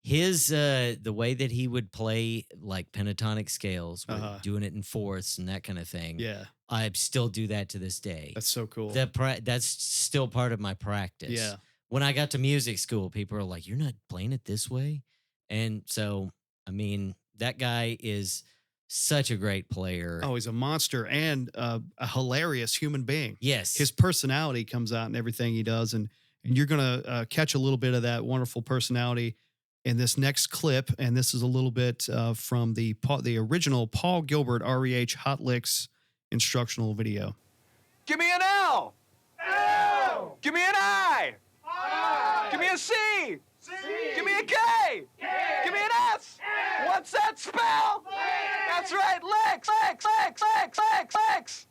S2: his the way that he would play like pentatonic scales, with doing it in fourths and that kind of thing.
S1: Yeah.
S2: I still do that to this day.
S1: That's so cool.
S2: That's still part of my practice.
S1: Yeah.
S2: When I got to music school, people are like, "You're not playing it this way," and so I mean, that guy is such a great player.
S1: Oh, he's a monster and a hilarious human being.
S2: Yes,
S1: His personality comes out in everything he does, and you're gonna catch a little bit of that wonderful personality in this next clip. And this is a little bit from the original Paul Gilbert REH Hot Licks instructional video.
S6: Give me an L. L. Give me an I. I. Give me a C. C. Give me a K. K. Give me an S. S. What's that spell? Licks. That's right, licks. Licks. Licks. Licks. Licks. Licks.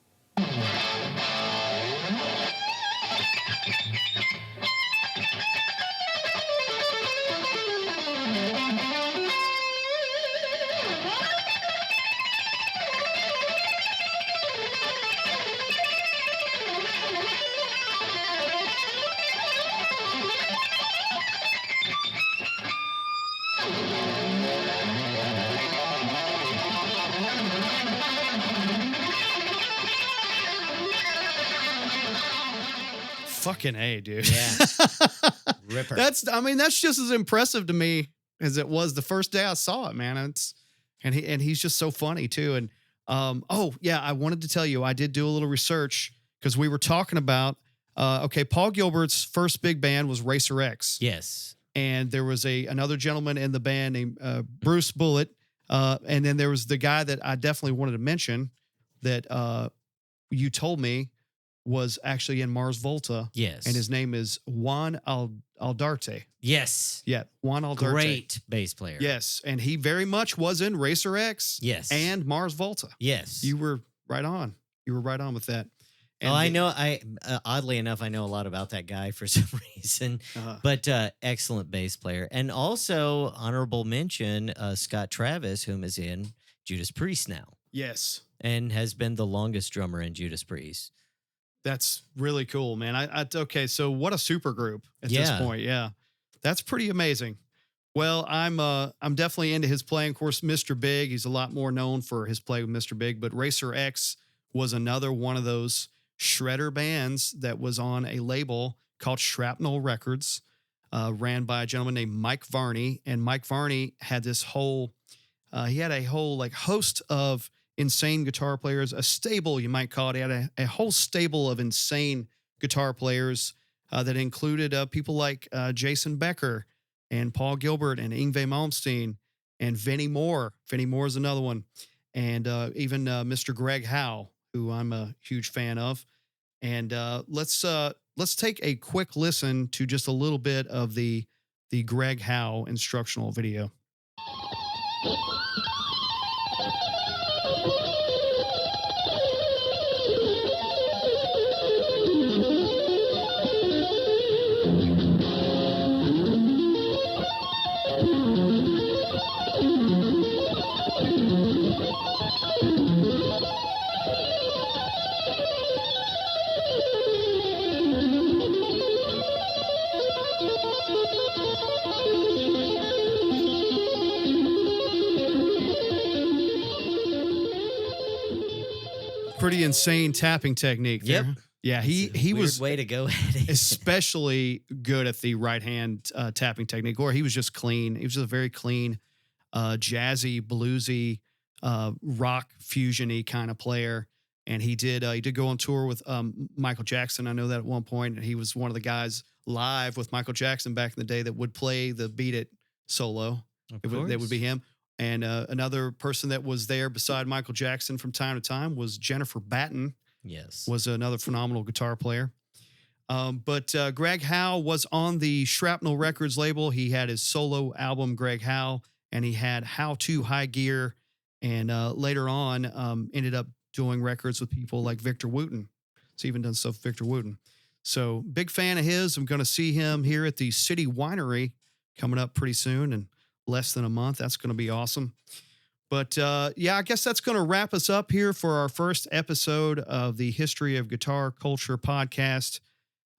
S1: Fucking A, dude.
S2: Yeah. Ripper.
S1: That's just as impressive to me as it was the first day I saw it, man. He's just so funny too. And oh yeah, I wanted to tell you, I did do a little research because we were talking about Paul Gilbert's first big band was Racer X.
S2: Yes.
S1: And there was another gentleman in the band named Bruce Bullitt. And then there was the guy that I definitely wanted to mention that you told me was actually in Mars Volta.
S2: Yes.
S1: And his name is Juan Aldarte.
S2: Yes.
S1: Yeah, Juan Aldarte.
S2: Great bass player.
S1: Yes, and he very much was in Racer X.
S2: Yes.
S1: And Mars Volta.
S2: Yes.
S1: You were right on. You were right on with that. And
S2: I know. Oddly enough, I know a lot about that guy for some reason. But excellent bass player, and also honorable mention Scott Travis, whom is in Judas Priest now.
S1: Yes,
S2: and has been the longest drummer in Judas Priest.
S1: That's really cool, man. Okay, so what a super group at this point. Yeah, that's pretty amazing. Well, I'm definitely into his playing. Of course, Mr. Big, he's a lot more known for his play with Mr. Big, but Racer X was another one of those shredder bands that was on a label called Shrapnel Records, ran by a gentleman named Mike Varney. And Mike Varney had this whole, he had a whole like host of insane guitar players, a stable, you might call it. He had a whole stable of insane guitar players that included people like Jason Becker and Paul Gilbert and Yngwie Malmsteen and Vinnie Moore. Vinnie Moore is another one. And even Mr. Greg Howe, who I'm a huge fan of. And let's take a quick listen to just a little bit of the Greg Howe instructional video. Pretty insane tapping technique there.
S2: Yep.
S1: Yeah, he was
S2: way to go at it.
S1: especially good at the right hand tapping technique, or he was just clean. He was just a very clean, jazzy, bluesy, rock fusion-y kind of player. And he did go on tour with Michael Jackson. I know that at one point, and he was one of the guys live with Michael Jackson back in the day that would play the Beat It solo. That would be him. And another person that was there beside Michael Jackson from time to time was Jennifer Batten.
S2: Yes.
S1: Was another phenomenal guitar player. But Greg Howe was on the Shrapnel Records label. He had his solo album, Greg Howe, and he had How to High Gear. And later on, ended up doing records with people like Victor Wooten. He's even done stuff with Victor Wooten. So big fan of his. I'm going to see him here at the City Winery coming up pretty soon in less than a month. That's going to be awesome. But yeah, I guess that's going to wrap us up here for our first episode of the History of Guitar Culture podcast.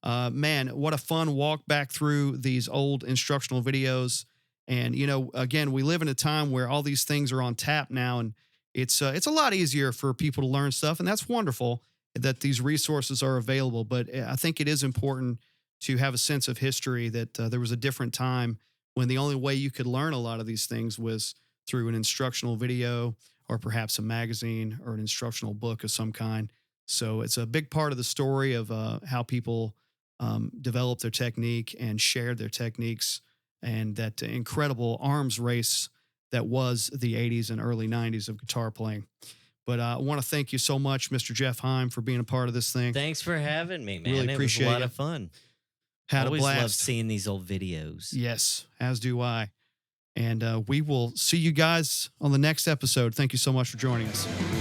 S1: Man, what a fun walk back through these old instructional videos. And, you know, again, we live in a time where all these things are on tap now, and it's a lot easier for people to learn stuff. And that's wonderful that these resources are available. But I think it is important to have a sense of history that there was a different time when the only way you could learn a lot of these things was through an instructional video or perhaps a magazine or an instructional book of some kind. So it's a big part of the story of how people developed their technique and shared their techniques, and that incredible arms race that was the 80s and early 90s of guitar playing. But I want to thank you so much, Mr. Jeff Heim, for being a part of this thing.
S2: Thanks for having me, man.
S1: Really appreciate
S2: it was a lot
S1: it.
S2: of fun.
S1: Had
S2: Always
S1: a blast.
S2: love seeing these old videos.
S1: Yes, as do I. And we will see you guys on the next episode. Thank you so much for joining us.